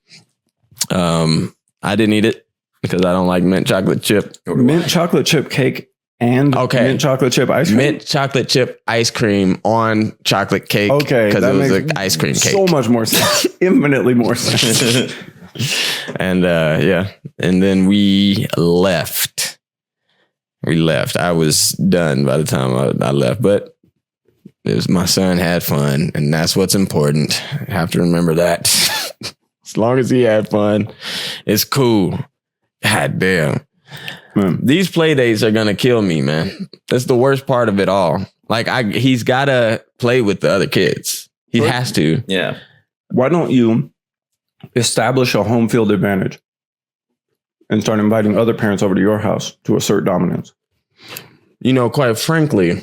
I didn't eat it because I don't like mint chocolate chip. Mint chocolate chip cake. And mint chocolate chip ice cream? Mint chocolate chip ice cream on chocolate cake. Okay. Because it was an ice cream cake. So much more sense. Infinitely more sense. And and then we left. I was done by the time I left. But my son had fun. And that's what's important. I have to remember that. As long as he had fun, it's cool. God damn. These play dates are gonna kill me, man. That's the worst part of it all. Like he's gotta play with the other kids. He has to. Yeah. Why don't you establish a home field advantage and start inviting other parents over to your house to assert dominance? Quite frankly,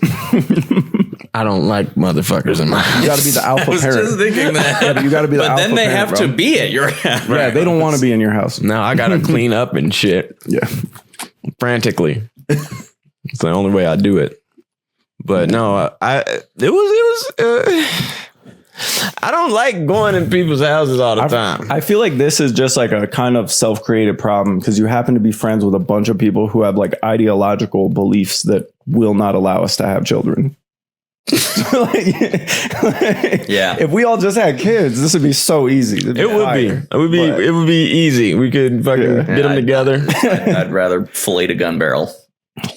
I don't like motherfuckers in my house. You got to be the alpha parent. I was just thinking that. Yeah, but you got to be the alpha parent. But then they have to be at your house. Yeah, they don't want to be in your house. Now I gotta clean up and shit. Yeah. Frantically. It's the only way I do it. But no, it was. I don't like going in people's houses all the time. I feel like this is just like a kind of self-created problem because you happen to be friends with a bunch of people who have like ideological beliefs that will not allow us to have children. Yeah. If we all just had kids, this would be so easy. It would be easy. We could fucking get them together. I'd rather fillet a gun barrel.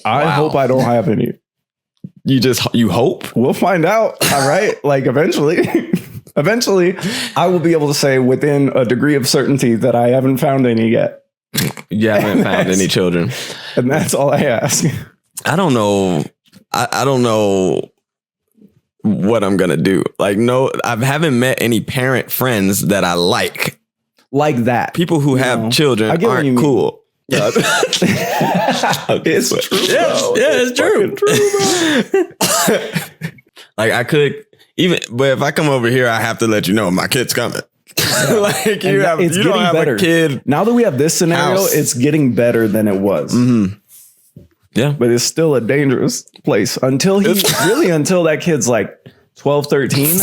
I hope I don't have any. You hope? We'll find out. All right. Like eventually I will be able to say within a degree of certainty that I haven't found any yet. You haven't found any children. And that's all I ask. I don't know. I don't know what I'm going to do. Like, no, I haven't met any parent friends that I like. Like that. People who have children aren't cool. It's true. It's true. Like I could but if I come over here, I have to let you know my kid's coming. Like you don't have better. A kid. Now that we have this scenario, it's getting better than it was. Mm-hmm. Yeah, but it's still a dangerous place until that kid's like 12, 13.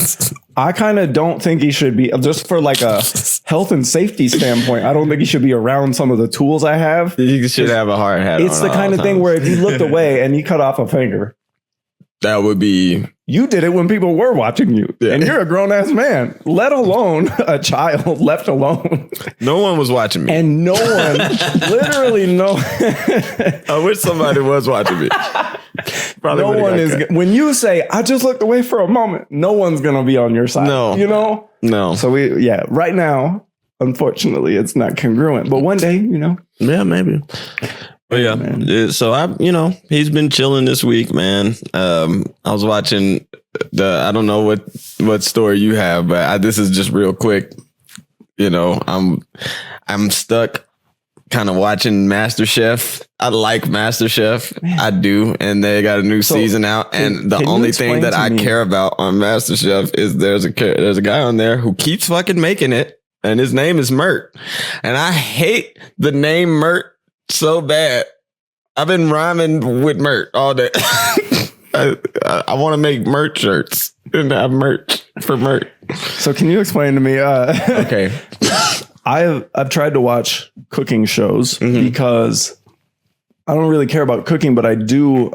I kind of don't think he should be, just for like a health and safety standpoint, I don't think he should be around some of the tools I have. You should have a hard hat. It's the kind of thing where if you looked away and you cut off a finger, that would be... You did it when people were watching you. Yeah. And you're a grown-ass man, let alone a child left alone. No one was watching me. And no one, literally no... I wish somebody was watching me. Probably no one is... When you say, I just looked away for a moment, no one's going to be on your side. No. You know? No. So right now, unfortunately, it's not congruent. But one day, Yeah, maybe. But yeah, so he's been chilling this week, man. I was watching I don't know what story you have, but this is just real quick. I'm stuck kind of watching MasterChef. I like MasterChef. Man. I do. And they got a new season out. And the only thing that I care about on MasterChef is there's a guy on there who keeps fucking making it. And his name is Mert. And I hate the name Mert so bad. I've been rhyming with Mert all day. I want to make Mert shirts and have merch for Mert. So can you explain to me? Okay. I've tried to watch cooking shows because I don't really care about cooking, but I do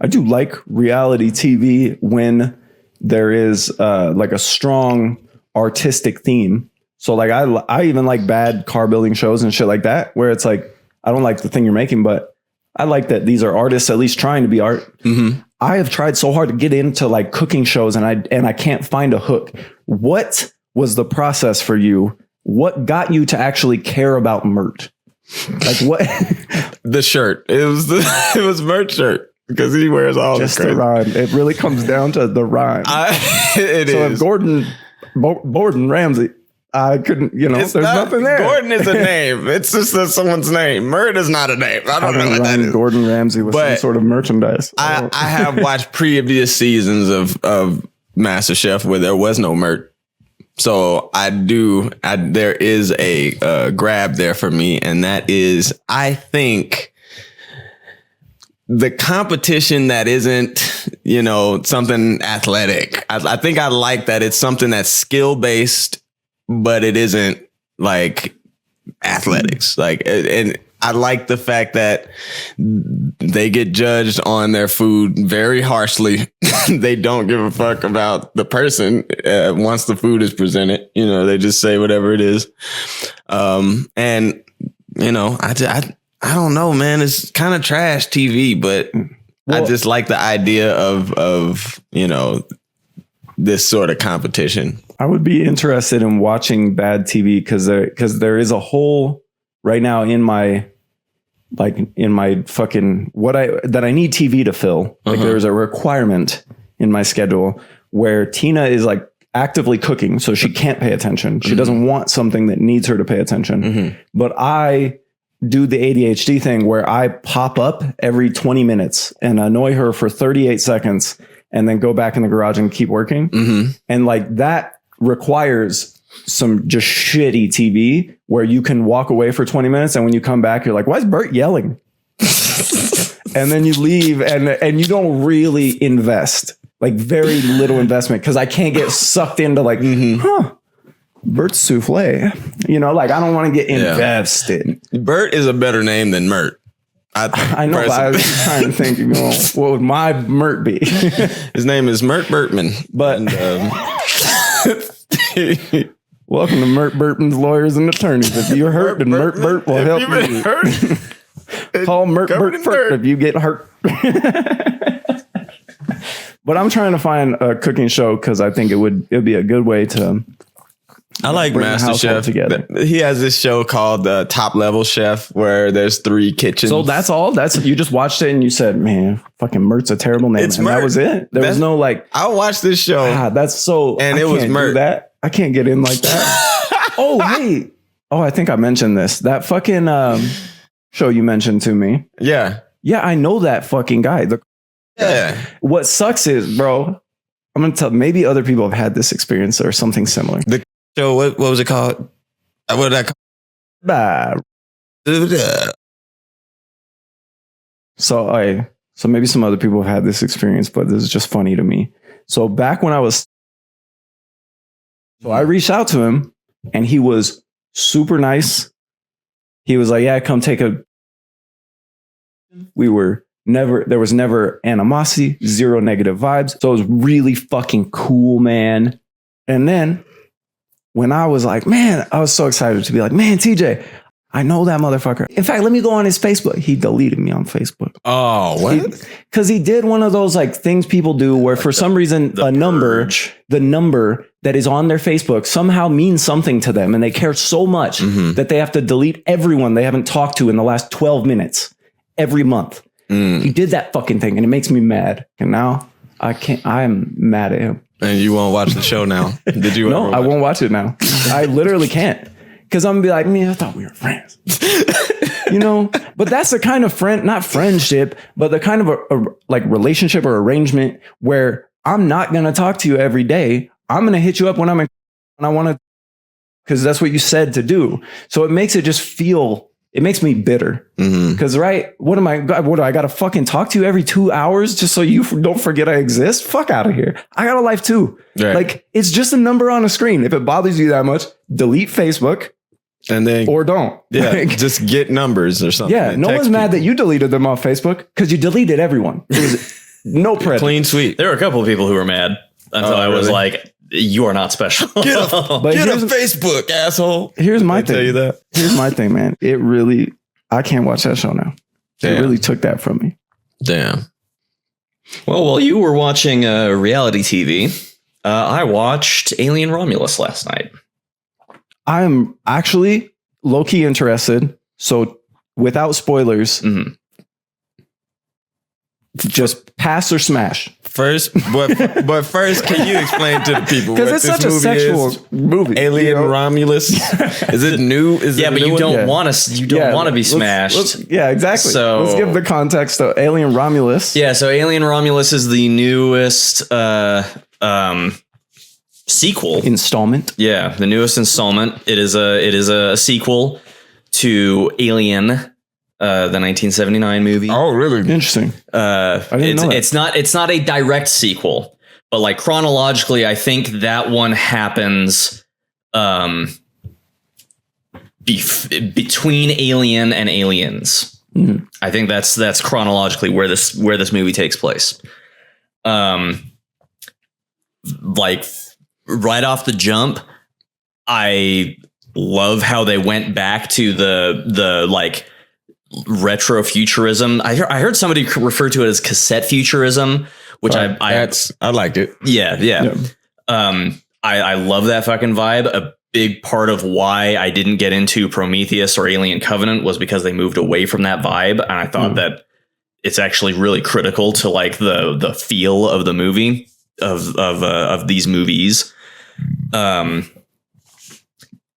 like reality TV when there is like a strong artistic theme. So like I even like bad car building shows and shit like that, where it's like, I don't like the thing you're making, but I like that these are artists at least trying to be art. Mm-hmm. I have tried so hard to get into like cooking shows and I can't find a hook. What was the process for you? What got you to actually care about Mert? Like what? The shirt. It was Mert's shirt because he wears all just the rhyme. It really comes down to the rhyme. If Gordon Ramsay, I couldn't, there's nothing there. Gordon is a name. It's just someone's name. Mert is not a name. I don't know what that is. Gordon Ramsay was some sort of merchandise. I have watched previous seasons of MasterChef where there was no Mert. So there is a grab there for me. And that is, I think, the competition that isn't, something athletic. I think I like that it's something that's skill based, but it isn't like athletics. Like, and I like the fact that they get judged on their food very harshly. They don't give a fuck about the person once the food is presented. They just say whatever it is. I don't know, man. It's kind of trash TV, but I just like the idea of this sort of competition. I would be interested in watching bad TV because there is a hole right now in my fucking that I need TV to fill. Like there's a requirement in my schedule where Tina is like actively cooking, so she can't pay attention. She doesn't want something that needs her to pay attention. But I do the ADHD thing where I pop up every 20 minutes and annoy her for 38 seconds and then go back in the garage and keep working. And like that requires some just shitty TV where you can walk away for 20 minutes and when you come back, you're like, why is Bert yelling? and then you leave and you don't really invest, like very little investment, because I can't get sucked into like, Bert's souffle, you know, like I don't want to get invested. Bert is a better name than Mert. I know, but I was trying to think, you know, what would my Mert be? His name is Mert Bertman. But welcome to Mert Bertman's Lawyers and Attorneys. If you're hurt, then Mert Bert will help you. Call Mert Bert first if you get hurt. But I'm trying to find a cooking show because I think it'd be a good way to. I like MasterChef. Together. He has this show called Top Level Chef where there's 3 kitchens. So that's all. You just watched it and you said, "Man, fucking Mert's a terrible name." It's and Mert. That was it. There was no like. I watched this show. That's so. And it was Mert. That I can't get in like that. Oh hey. Oh, I think I mentioned this. That fucking show you mentioned to me. Yeah. Yeah, I know that fucking guy. Yeah. What sucks is, bro, I'm gonna tell. Maybe other people have had this experience or something similar. The show, what was it called? What did I call it? So maybe some other people have had this experience, but this is just funny to me. So back when I reached out to him and he was super nice. He was like, "Yeah, come take a." There was never animosity, 0 negative vibes. So it was really fucking cool, man. And then when I was like, man, I was so excited to be like, man, TJ, I know that motherfucker. In fact, let me go on his Facebook. He deleted me on Facebook. Oh, what? Because he did one of those like things people do where for some reason the number that is on their Facebook somehow means something to them. And they care so much that they have to delete everyone they haven't talked to in the last 12 minutes every month. He did that fucking thing and it makes me mad. And now I'm mad at him. And you won't watch the show now. Did you? No, I won't watch it now. I literally can't. Because I'm gonna be like, man, I thought we were friends. You know, but that's the kind of not friendship, but the kind of a like relationship or arrangement where I'm not going to talk to you every day. I'm going to hit you up when I want to, because that's what you said to do. So it makes it just feel, it makes me bitter. Because what do I got to fucking talk to you every 2 hours just so you don't forget I exist? Fuck out of here. I got a life too. Right. Like it's just a number on a screen. If it bothers you that much, delete Facebook. And then, or don't. Yeah, like, just get numbers or something. Yeah, no one's mad that you deleted them off Facebook because you deleted everyone. It was no prejudice. Clean sweep. There were a couple of people who were mad until I was like, you are not special. Get a Facebook, asshole. Here's my thing. Tell you that. Here's my thing, man. It really, I can't watch that show now. Damn. It really took that from me. Damn. Well, while you were watching reality TV, I watched Alien Romulus last night. I'm actually low-key interested. So without spoilers, just pass or smash. First, but first, can you explain to the people? Because it's such a sexual movie. Alien Romulus. Is it new? But you don't want to. You don't want to be smashed. Exactly. So let's give the context of Alien Romulus. Yeah. So Alien Romulus is the newest sequel installment. Yeah, the newest installment. It is a sequel to Alien, the 1979 movie. Oh, really? Interesting. I didn't know that. It's not a direct sequel, but like chronologically, I think that one happens between Alien and Aliens. I think that's chronologically where this movie takes place. Like right off the jump, I love how they went back to the like retro futurism. I heard somebody refer to it as cassette futurism, which I like it. Yeah. I love that fucking vibe. A big part of why I didn't get into Prometheus or Alien Covenant was because they moved away from that vibe, and I thought that it's actually really critical to like the feel of the movie of these movies.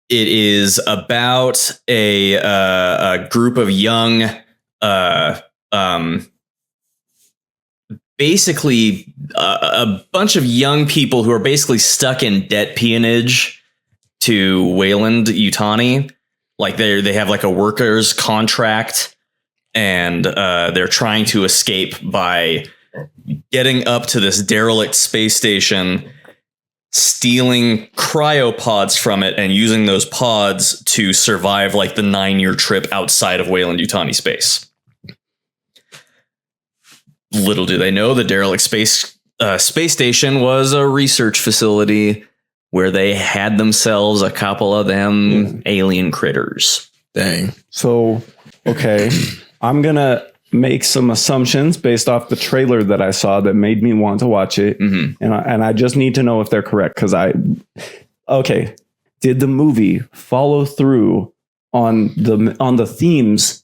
It is about a group of young, basically a bunch of young people who are basically stuck in debt peonage to Wayland Yutani. Like they have like a workers contract, and they're trying to escape by getting up to this derelict space station, stealing cryopods from it, and using those pods to survive like the 9-year trip outside of Weyland-Yutani space. Little do they know, the derelict space station was a research facility where they had themselves a couple of them alien critters. Dang. So, okay, I'm going to make some assumptions based off the trailer that I saw that made me want to watch it. And I just need to know if they're correct. Did the movie follow through on the themes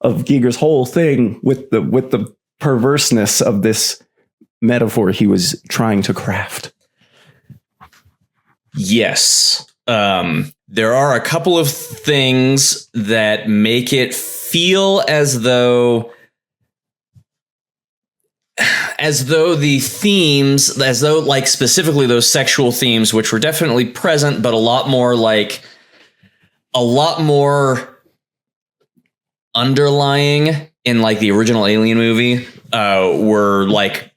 of Giger's whole thing with the perverseness of this metaphor he was trying to craft? Yes. There are a couple of things that make it feel as though the themes, like specifically those sexual themes, which were definitely present, but a lot more underlying in like the original Alien movie, were like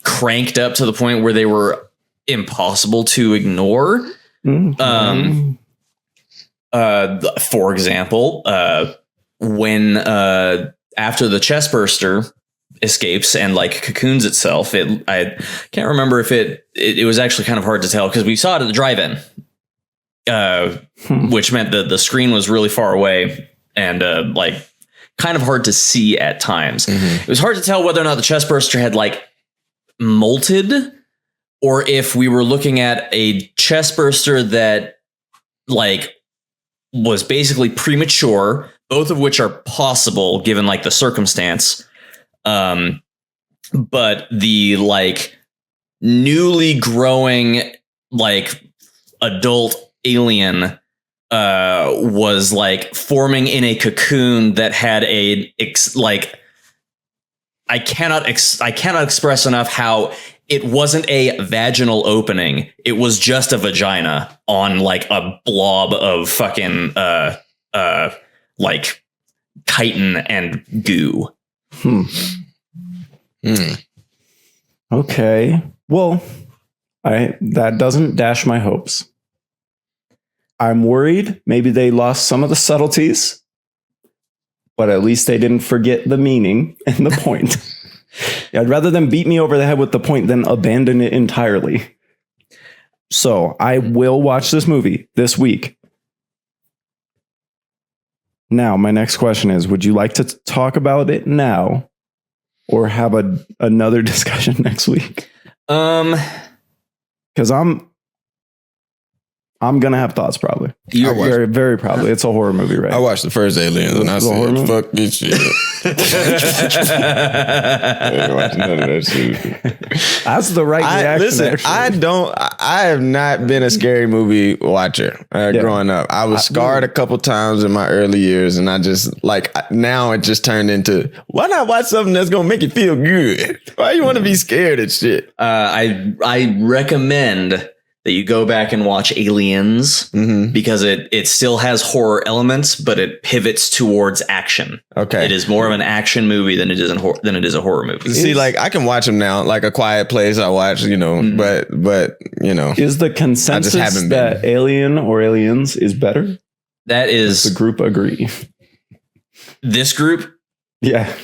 cranked up to the point where they were impossible to ignore. For example, when after the chest burster escapes and like cocoons itself, I can't remember if it was actually kind of hard to tell because we saw it at the drive-in, which meant that the screen was really far away and like kind of hard to see at times. It was hard to tell whether or not the chest burster had like molted, or if we were looking at a chest burster that like was basically premature, both of which are possible given like the circumstance. But the like newly growing like adult alien was like forming in a cocoon that had I cannot express enough how it wasn't a vaginal opening. It was just a vagina on like a blob of fucking like chitin and goo. Okay. Well, that doesn't dash my hopes. I'm worried maybe they lost some of the subtleties, but at least they didn't forget the meaning and the point. I'd rather them beat me over the head with the point than abandon it entirely. So I will watch this movie this week. Now, my next question is, would you like to talk about it now or have another discussion next week? Because I'm going to have thoughts probably. Very, very probably. It's a horror movie, right? I watched the first Aliens and I said, fuck this shit. I ain't watching none of that shit. That's the right reaction. Listen, I have not been a scary movie watcher growing up. I was scarred a couple times in my early years, and I just now it just turned into, why not watch something that's going to make you feel good? Why you want to be scared of shit? I recommend that you go back and watch Aliens because it still has horror elements, but it pivots towards action. Okay. It is more of an action movie than it is a horror movie. See, like I can watch them now, like A Quiet Place. I watch, but is the consensus that Alien or Aliens is better? That is, does the group agree? This group, yeah.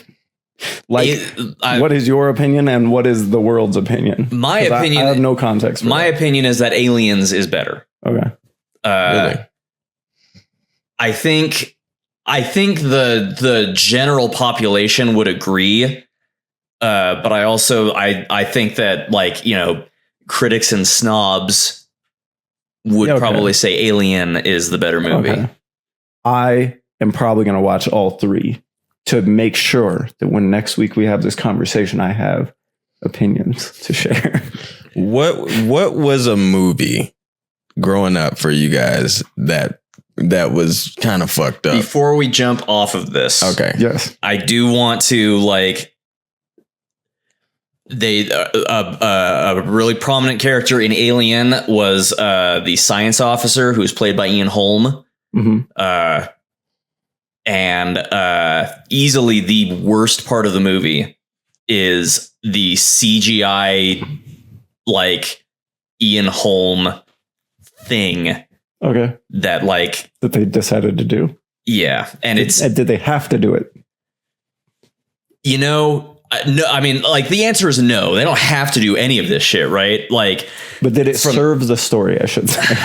What is your opinion and what is the world's opinion? My opinion, I have no context. My opinion is that Aliens is better. Okay. Really? I think the general population would agree. But I also I think that critics and snobs would probably say Alien is the better movie. Okay. I am probably going to watch all three to make sure that when next week we have this conversation, I have opinions to share. What was a movie growing up for you guys that was kind of fucked up? Before we jump off of this, okay, yes, I do want to a really prominent character in Alien was the science officer who was played by Ian Holm. And easily the worst part of the movie is the CGI, like Ian Holm thing. Okay. That they decided to do. Yeah. And did they have to do it? No, I mean, like the answer is no. They don't have to do any of this shit, right? Like, but did it serve the story? I should say.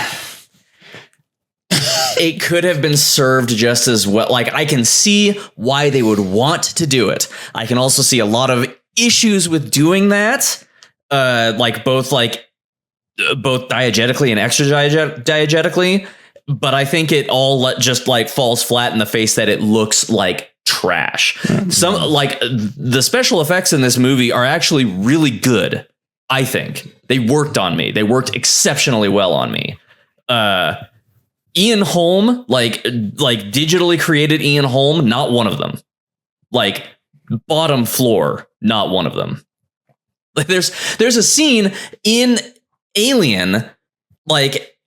It could have been served just as well. Like, I can see why they would want to do it. I can also see a lot of issues with doing that. Like both diegetically and extra diegetically. But I think it all just like falls flat in the face that it looks like trash. Some like the special effects in this movie are actually really good. I think they worked on me. They worked exceptionally well on me. Ian Holm, like digitally created Ian Holm, not one of them. Like bottom floor, not one of them. Like there's a scene in Alien, like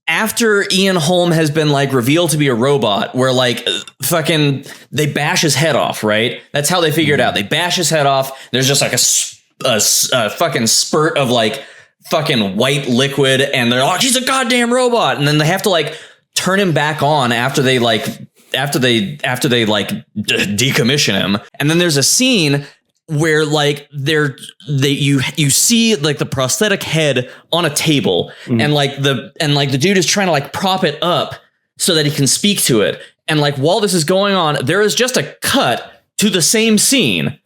after Ian Holm has been like revealed to be a robot, where like fucking they bash his head off, right? That's how they figure it out. They bash his head off. There's just like a fucking spurt of like fucking white liquid, and they're like, he's a goddamn robot, and then they have to like turn him back on after they decommission him. And then there's a scene where like you see like the prosthetic head on a table, and like the dude is trying to like prop it up so that he can speak to it. And like while this is going on, there is just a cut to the same scene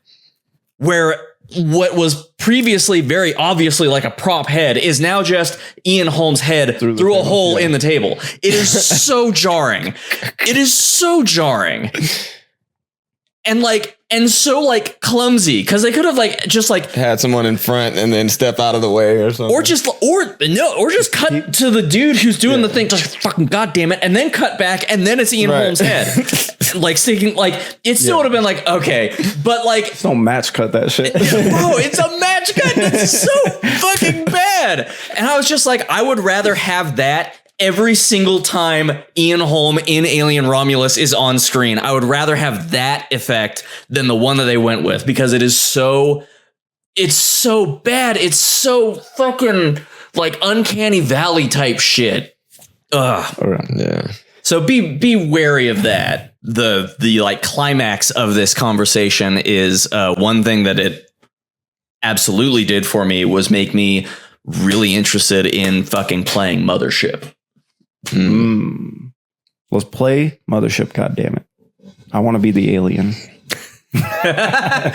where what was previously very obviously like a prop head is now just Ian Holm's head through a hole in the table. It is so jarring. It is so jarring. And so like clumsy, because they could have like just like had someone in front and then step out of the way or something, or just cut to the dude who's doing the thing, just fucking goddamn it, and then cut back, and then it's Ian Holm's head, like sticking. Like it still would have been like okay, but like it's no match cut that shit, bro. It's a match cut. That's so fucking bad. And I was just like, I would rather have that. Every single time Ian Holm in Alien Romulus is on screen, I would rather have that effect than the one that they went with, because it's so bad. It's so fucking like Uncanny Valley type shit. Ugh. Right. Yeah. So be wary of that. The like climax of this conversation is one thing that it absolutely did for me was make me really interested in fucking playing Mothership. Let's play Mothership, goddammit. I want to be the alien. I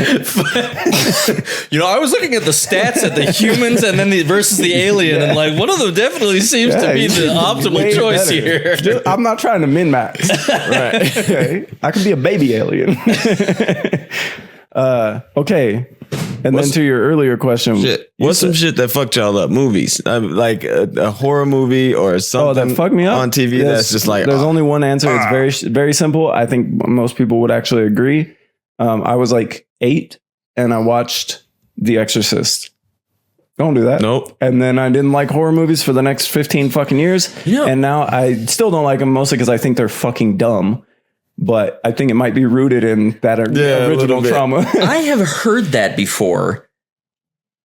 was looking at the stats at the humans and then versus the alien, and like one of them definitely seems to be the optimal choice here. I'm not trying to min-max. Right. Okay. I could be a baby alien. Okay. And then to your earlier question, what's some shit that fucked y'all up? Movies, like a horror movie or something that fucked me up on TV. That's just like there's only one answer. It's very, very simple. I think most people would actually agree. I was like 8 and I watched The Exorcist. Don't do that. Nope. And then I didn't like horror movies for the next 15 fucking years. And now I still don't like them, mostly because I think they're fucking dumb. But I think it might be rooted in that original trauma. I have heard that before.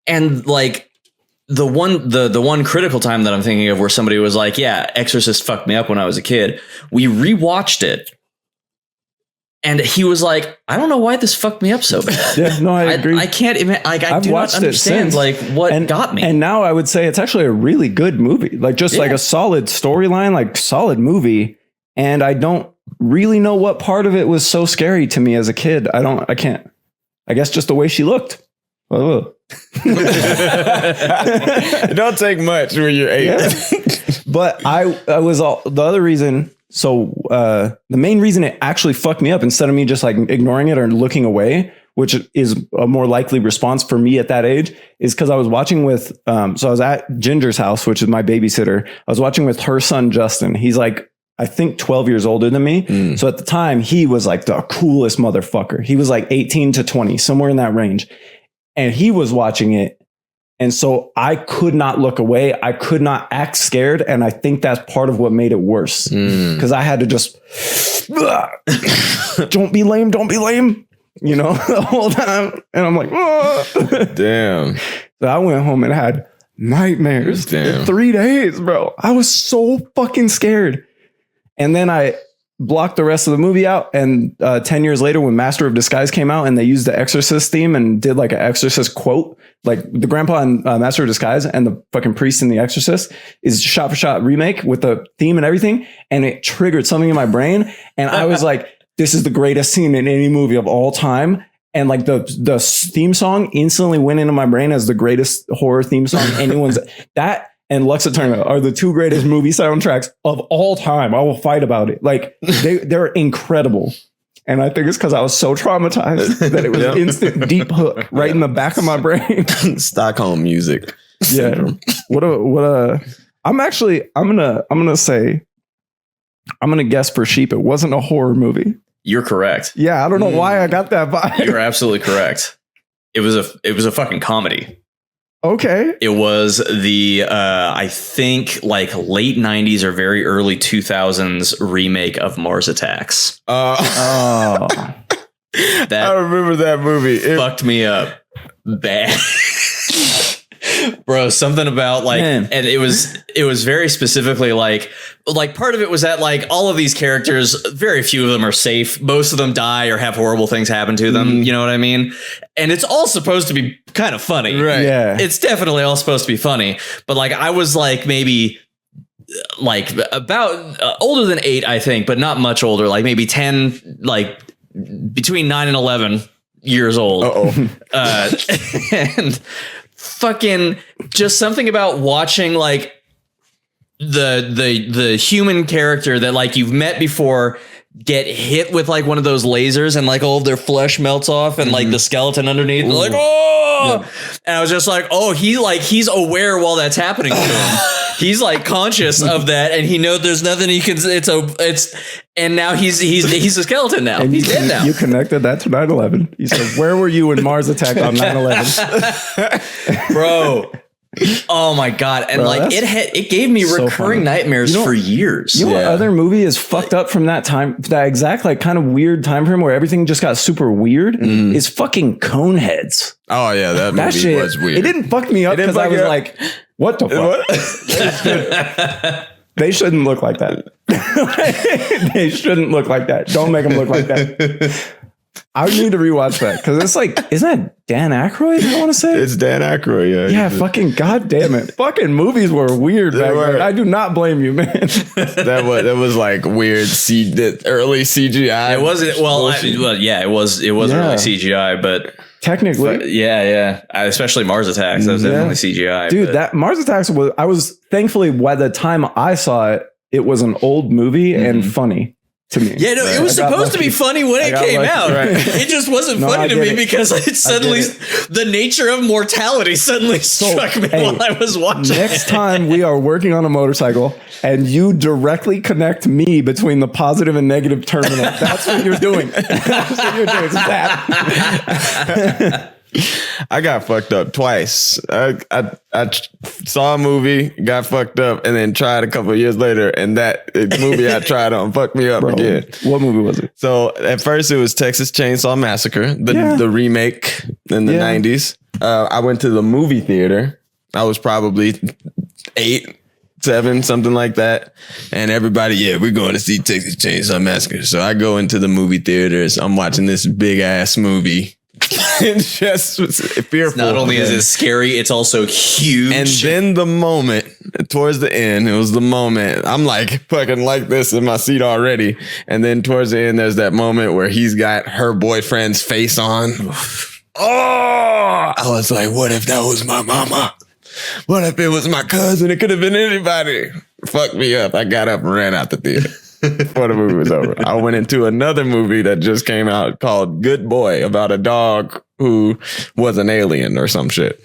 And like the one critical time that I'm thinking of where somebody was like, yeah, Exorcist fucked me up when I was a kid. We rewatched it. And he was like, I don't know why this fucked me up so bad. Yeah, no, I agree. I can't even, like, I do not understand like what got me. And now I would say it's actually a really good movie. Like just like a solid storyline, like solid movie. And I don't really know what part of it was so scary to me as a kid. I can't. I guess just the way she looked. Oh. It don't take much when you're 8. Yeah. But I was the other reason. So the main reason it actually fucked me up, instead of me just like ignoring it or looking away, which is a more likely response for me at that age, is because I was watching with, so I was at Ginger's house, which is my babysitter. I was watching with her son, Justin. He's like, I think 12 years older than me. So at the time he was like the coolest motherfucker. He was like 18 to 20, somewhere in that range. And he was watching it. And so I could not look away. I could not act scared. And I think that's part of what made it worse. Because I had to just don't be lame, don't be lame, you know, the whole time. And I'm like, damn. So I went home and had nightmares for 3 days, bro. I was so fucking scared. And then I blocked the rest of the movie out. And 10 years later, when Master of Disguise came out and they used the Exorcist theme and did like an Exorcist quote, like the grandpa in Master of Disguise and the fucking priest in the Exorcist is shot for shot remake with the theme and everything. And it triggered something in my brain. And I was like, this is the greatest scene in any movie of all time. And like the theme song instantly went into my brain as the greatest horror theme song anyone's. That and Lux Eterna are the two greatest movie soundtracks of all time. I will fight about it. Like they're incredible. And I think it's because I was so traumatized that it was an instant deep hook right in the back of my brain. Stockholm music. Yeah. I'm gonna guess for sheep. It wasn't a horror movie. You're correct. Yeah, I don't know why I got that vibe. You're absolutely correct. It was a fucking comedy. Okay. It was the I think like late 90s or very early 2000s remake of Mars Attacks. Oh. That I remember that movie. It fucked me up bad. Bro, something about like, Man. and it was very specifically like part of it was that like all of these characters, very few of them are safe. Most of them die or have horrible things happen to them. Mm-hmm. You know what I mean? And it's all supposed to be kind of funny. Right. Yeah. It's definitely all supposed to be funny. But like, I was like maybe like about older than 8, I think, but not much older, like maybe 10, like between 9 and 11 years old. And fucking just something about watching like the human character that like you've met before get hit with like one of those lasers and like all of their flesh melts off and like the skeleton underneath like and I was just like, oh, he's aware while that's happening to him. He's like conscious of that and he knows there's nothing he can and now he's a skeleton now. And he's dead now. You connected that to 9/11. You said, where were you when Mars attacked on 9/11? Bro. Oh my God. And Bro, like it gave me so recurring funny. nightmares for years. You know what other movie is fucked up from that time, that exact like kind of weird time frame where everything just got super weird is fucking Coneheads. Oh yeah, that movie shit was weird. It didn't fuck me up because I was like, what the fuck? They shouldn't look like that. They shouldn't look like that. Don't make them look like that. I need to rewatch that because it's like, isn't that Dan Aykroyd? I want to say It's Dan Aykroyd. Yeah. yeah. Fucking goddamn it! Fucking movies were weird back then. I do not blame you, man. that was like weird. Early CGI. It wasn't it was Yeah. early CGI, but Technically, yeah. Especially Mars Attacks. That was definitely CGI. dude. but- That Mars Attacks I was thankfully by the time I saw it, it was an old movie and funny to me. Yeah, no, it was I got supposed to be lucky. funny when it got came lucky. out. Right. It just wasn't No, funny I to get me it. because it suddenly the nature of mortality suddenly struck me hey, while I was watching. Next time we are working on a motorcycle and you directly connect me between the positive and negative terminal. That's what you're doing. That's what you're doing. It's that. I got fucked up twice. I saw a movie, got fucked up, and then tried a couple of years later, and that movie I tried on fucked me up again. What movie was it? So at first it was Texas Chainsaw Massacre, the remake in the 90s. I went to the movie theater. I was probably 8, 7, something like that. And everybody, we're going to see Texas Chainsaw Massacre. So I go into the movie theaters. I'm watching this big ass movie. It's just fearful. Not only is it scary, it's also huge. And then the moment towards the end, it was the moment I'm like fucking like this in my seat already. And then towards the end, there's that moment where he's got her boyfriend's face on. Oh, I was like, what if that was my mama? What if it was my cousin? It could have been anybody. Fuck me up. I got up and ran out the theater before the movie was over. I went into another movie that just came out called Good Boy about a dog who was an alien or some shit.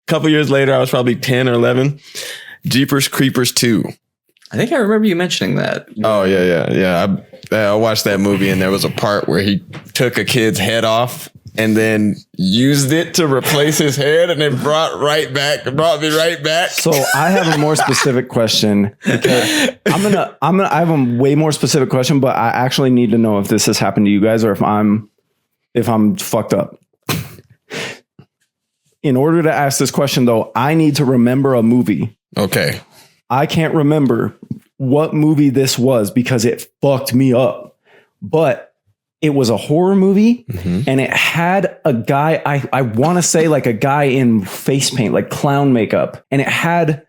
A couple years later, I was probably 10 or 11. Jeepers Creepers 2. I think I remember you mentioning that. Oh, yeah. I watched that movie and there was a part where he took a kid's head off and then used it to replace his head, and then brought me right back. So I have a more specific question. Because I have a way more specific question, but I actually need to know if this has happened to you guys or if I'm fucked up. In order to ask this question, though, I need to remember a movie. Okay. I can't remember what movie this was because it fucked me up. But it was a horror movie, and it had a guy, I want to say like a guy in face paint, like clown makeup. And it had...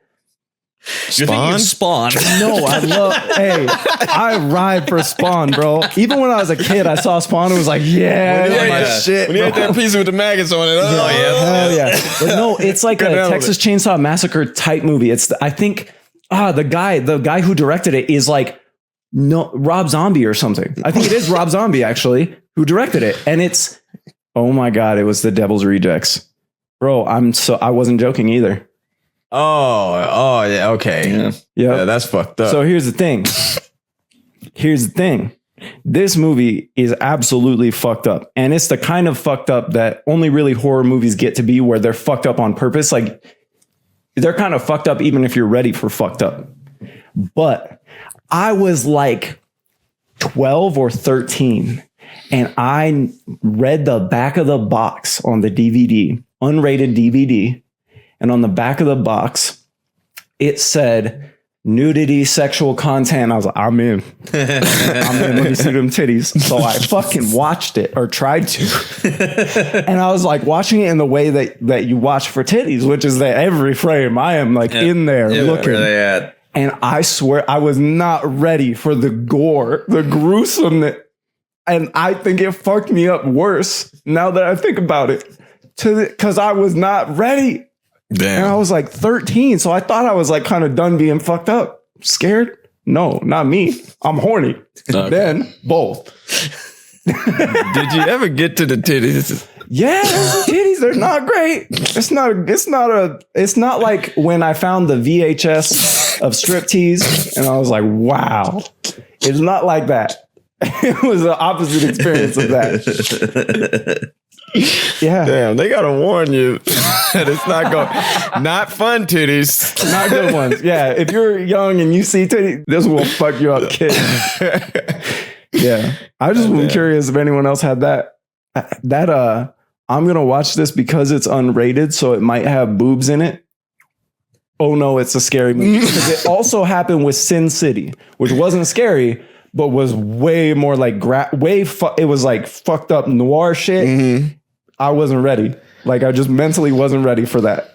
You're thinking of Spawn. No, I ride for Spawn, bro. Even when I was a kid, I saw Spawn and was like, shit. When you had that piece with the maggots on it. Oh, yeah. Hell yeah. But no, it's like a Texas Chainsaw Massacre type movie. It's, I think, the guy who directed it is like, no, Rob Zombie or something. I think it is Rob Zombie, actually, who directed it. And it's, oh my God, it was The Devil's Rejects. Bro, I wasn't joking either. Oh, yeah, okay. Yeah, that's fucked up. So here's the thing. This movie is absolutely fucked up. And it's the kind of fucked up that only really horror movies get to be, where they're fucked up on purpose. Like, they're kind of fucked up even if you're ready for fucked up. But I was like 12 or 13, and I read the back of the box on the DVD, unrated DVD. And on the back of the box, it said nudity, sexual content. I was like, I'm in. Let me see them titties. So I fucking watched it, or tried to. And I was like watching it in the way that you watch for titties, which is that every frame I am like in there looking. Where they at? And I swear I was not ready for the gore, the gruesomeness. And I think it fucked me up worse now that I think about it, because I was not ready. Damn. And I was like 13. So I thought I was like kind of done being fucked up. Scared? No, not me. I'm horny. Okay. Then both. Did you ever get to the titties? Yeah, titties are not great. It's not like when I found the VHS of striptease and I was like, wow. It's not like that. It was the opposite experience of that. Yeah. Damn, they gotta warn you that it's not fun titties. Not good ones. Yeah. If you're young and you see titties, this will fuck you up, kid. Yeah. I just was curious if anyone else had that. I'm going to watch this because it's unrated, so it might have boobs in it. Oh no, it's a scary movie. Because it also happened with Sin City, which wasn't scary, but was way more like it was like fucked up noir shit. Mm-hmm. I wasn't ready. Like, I just mentally wasn't ready for that.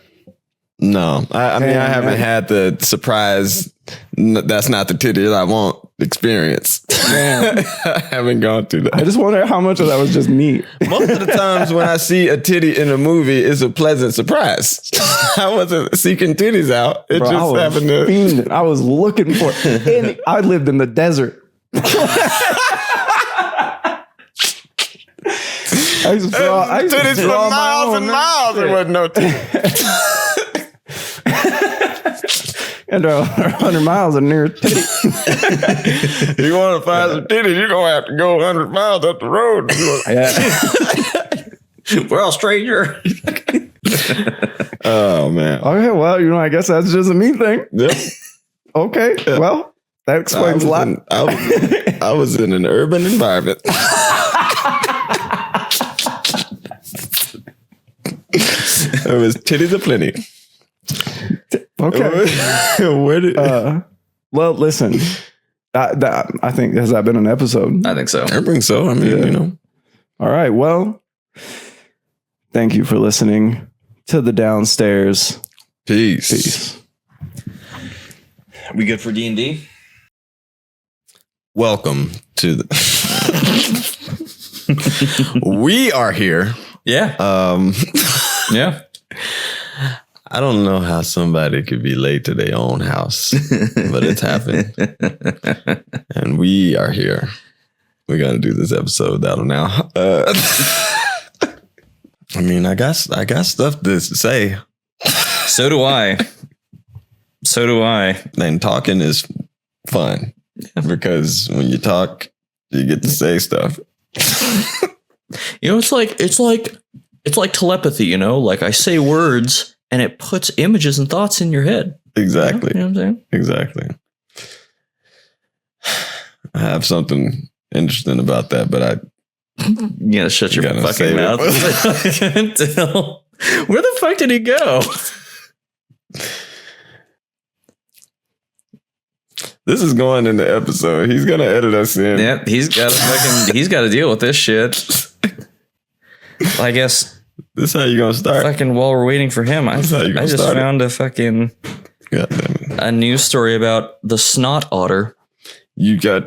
No, I mean, I haven't had the surprise. That's not the titty that I want experience. Damn. I haven't gone through that. I just wonder how much of that was just me. Most of the times when I see a titty in a movie, it's a pleasant surprise. I wasn't seeking titties out. It just happened to. Fiending. I was looking for it. And I lived in the desert. I used to titties for miles and miles. There wasn't no titties. And 100 miles of near titty. You want to find some titties, you're going to have to go 100 miles up the road. Yeah. We're all strangers. Oh, man. Okay, well, I guess that's just a me thing. Yep. Okay, well, that explains a lot. I was in an urban environment. There was titties aplenty. Okay. Where did? Well, listen. I think, has that been an episode? I think so. I think so. I mean, All right. Well, thank you for listening to the Downstairs. Peace. We good for D&D? Welcome to the. We are here. Yeah. Yeah. I don't know how somebody could be late to their own house, but it's happened. And we are here. We're going to do this episode. That'll now. I mean, I got stuff to say. So do I. And talking is fun because when you talk, you get to say stuff. You know, it's like telepathy, you know, like I say words and it puts images and thoughts in your head. Exactly. You know what I'm saying? Exactly. I have something interesting about that, but You gotta shut your gotta fucking save it. mouth. Where the fuck did he go? this is going in the episode. He's gonna edit us in. Yeah, he's got to deal with this shit. I guess This is how you gonna start. fucking while we're waiting for him, I That's how you gonna just start it. found a fucking God damn it. a news story about the snot otter. You got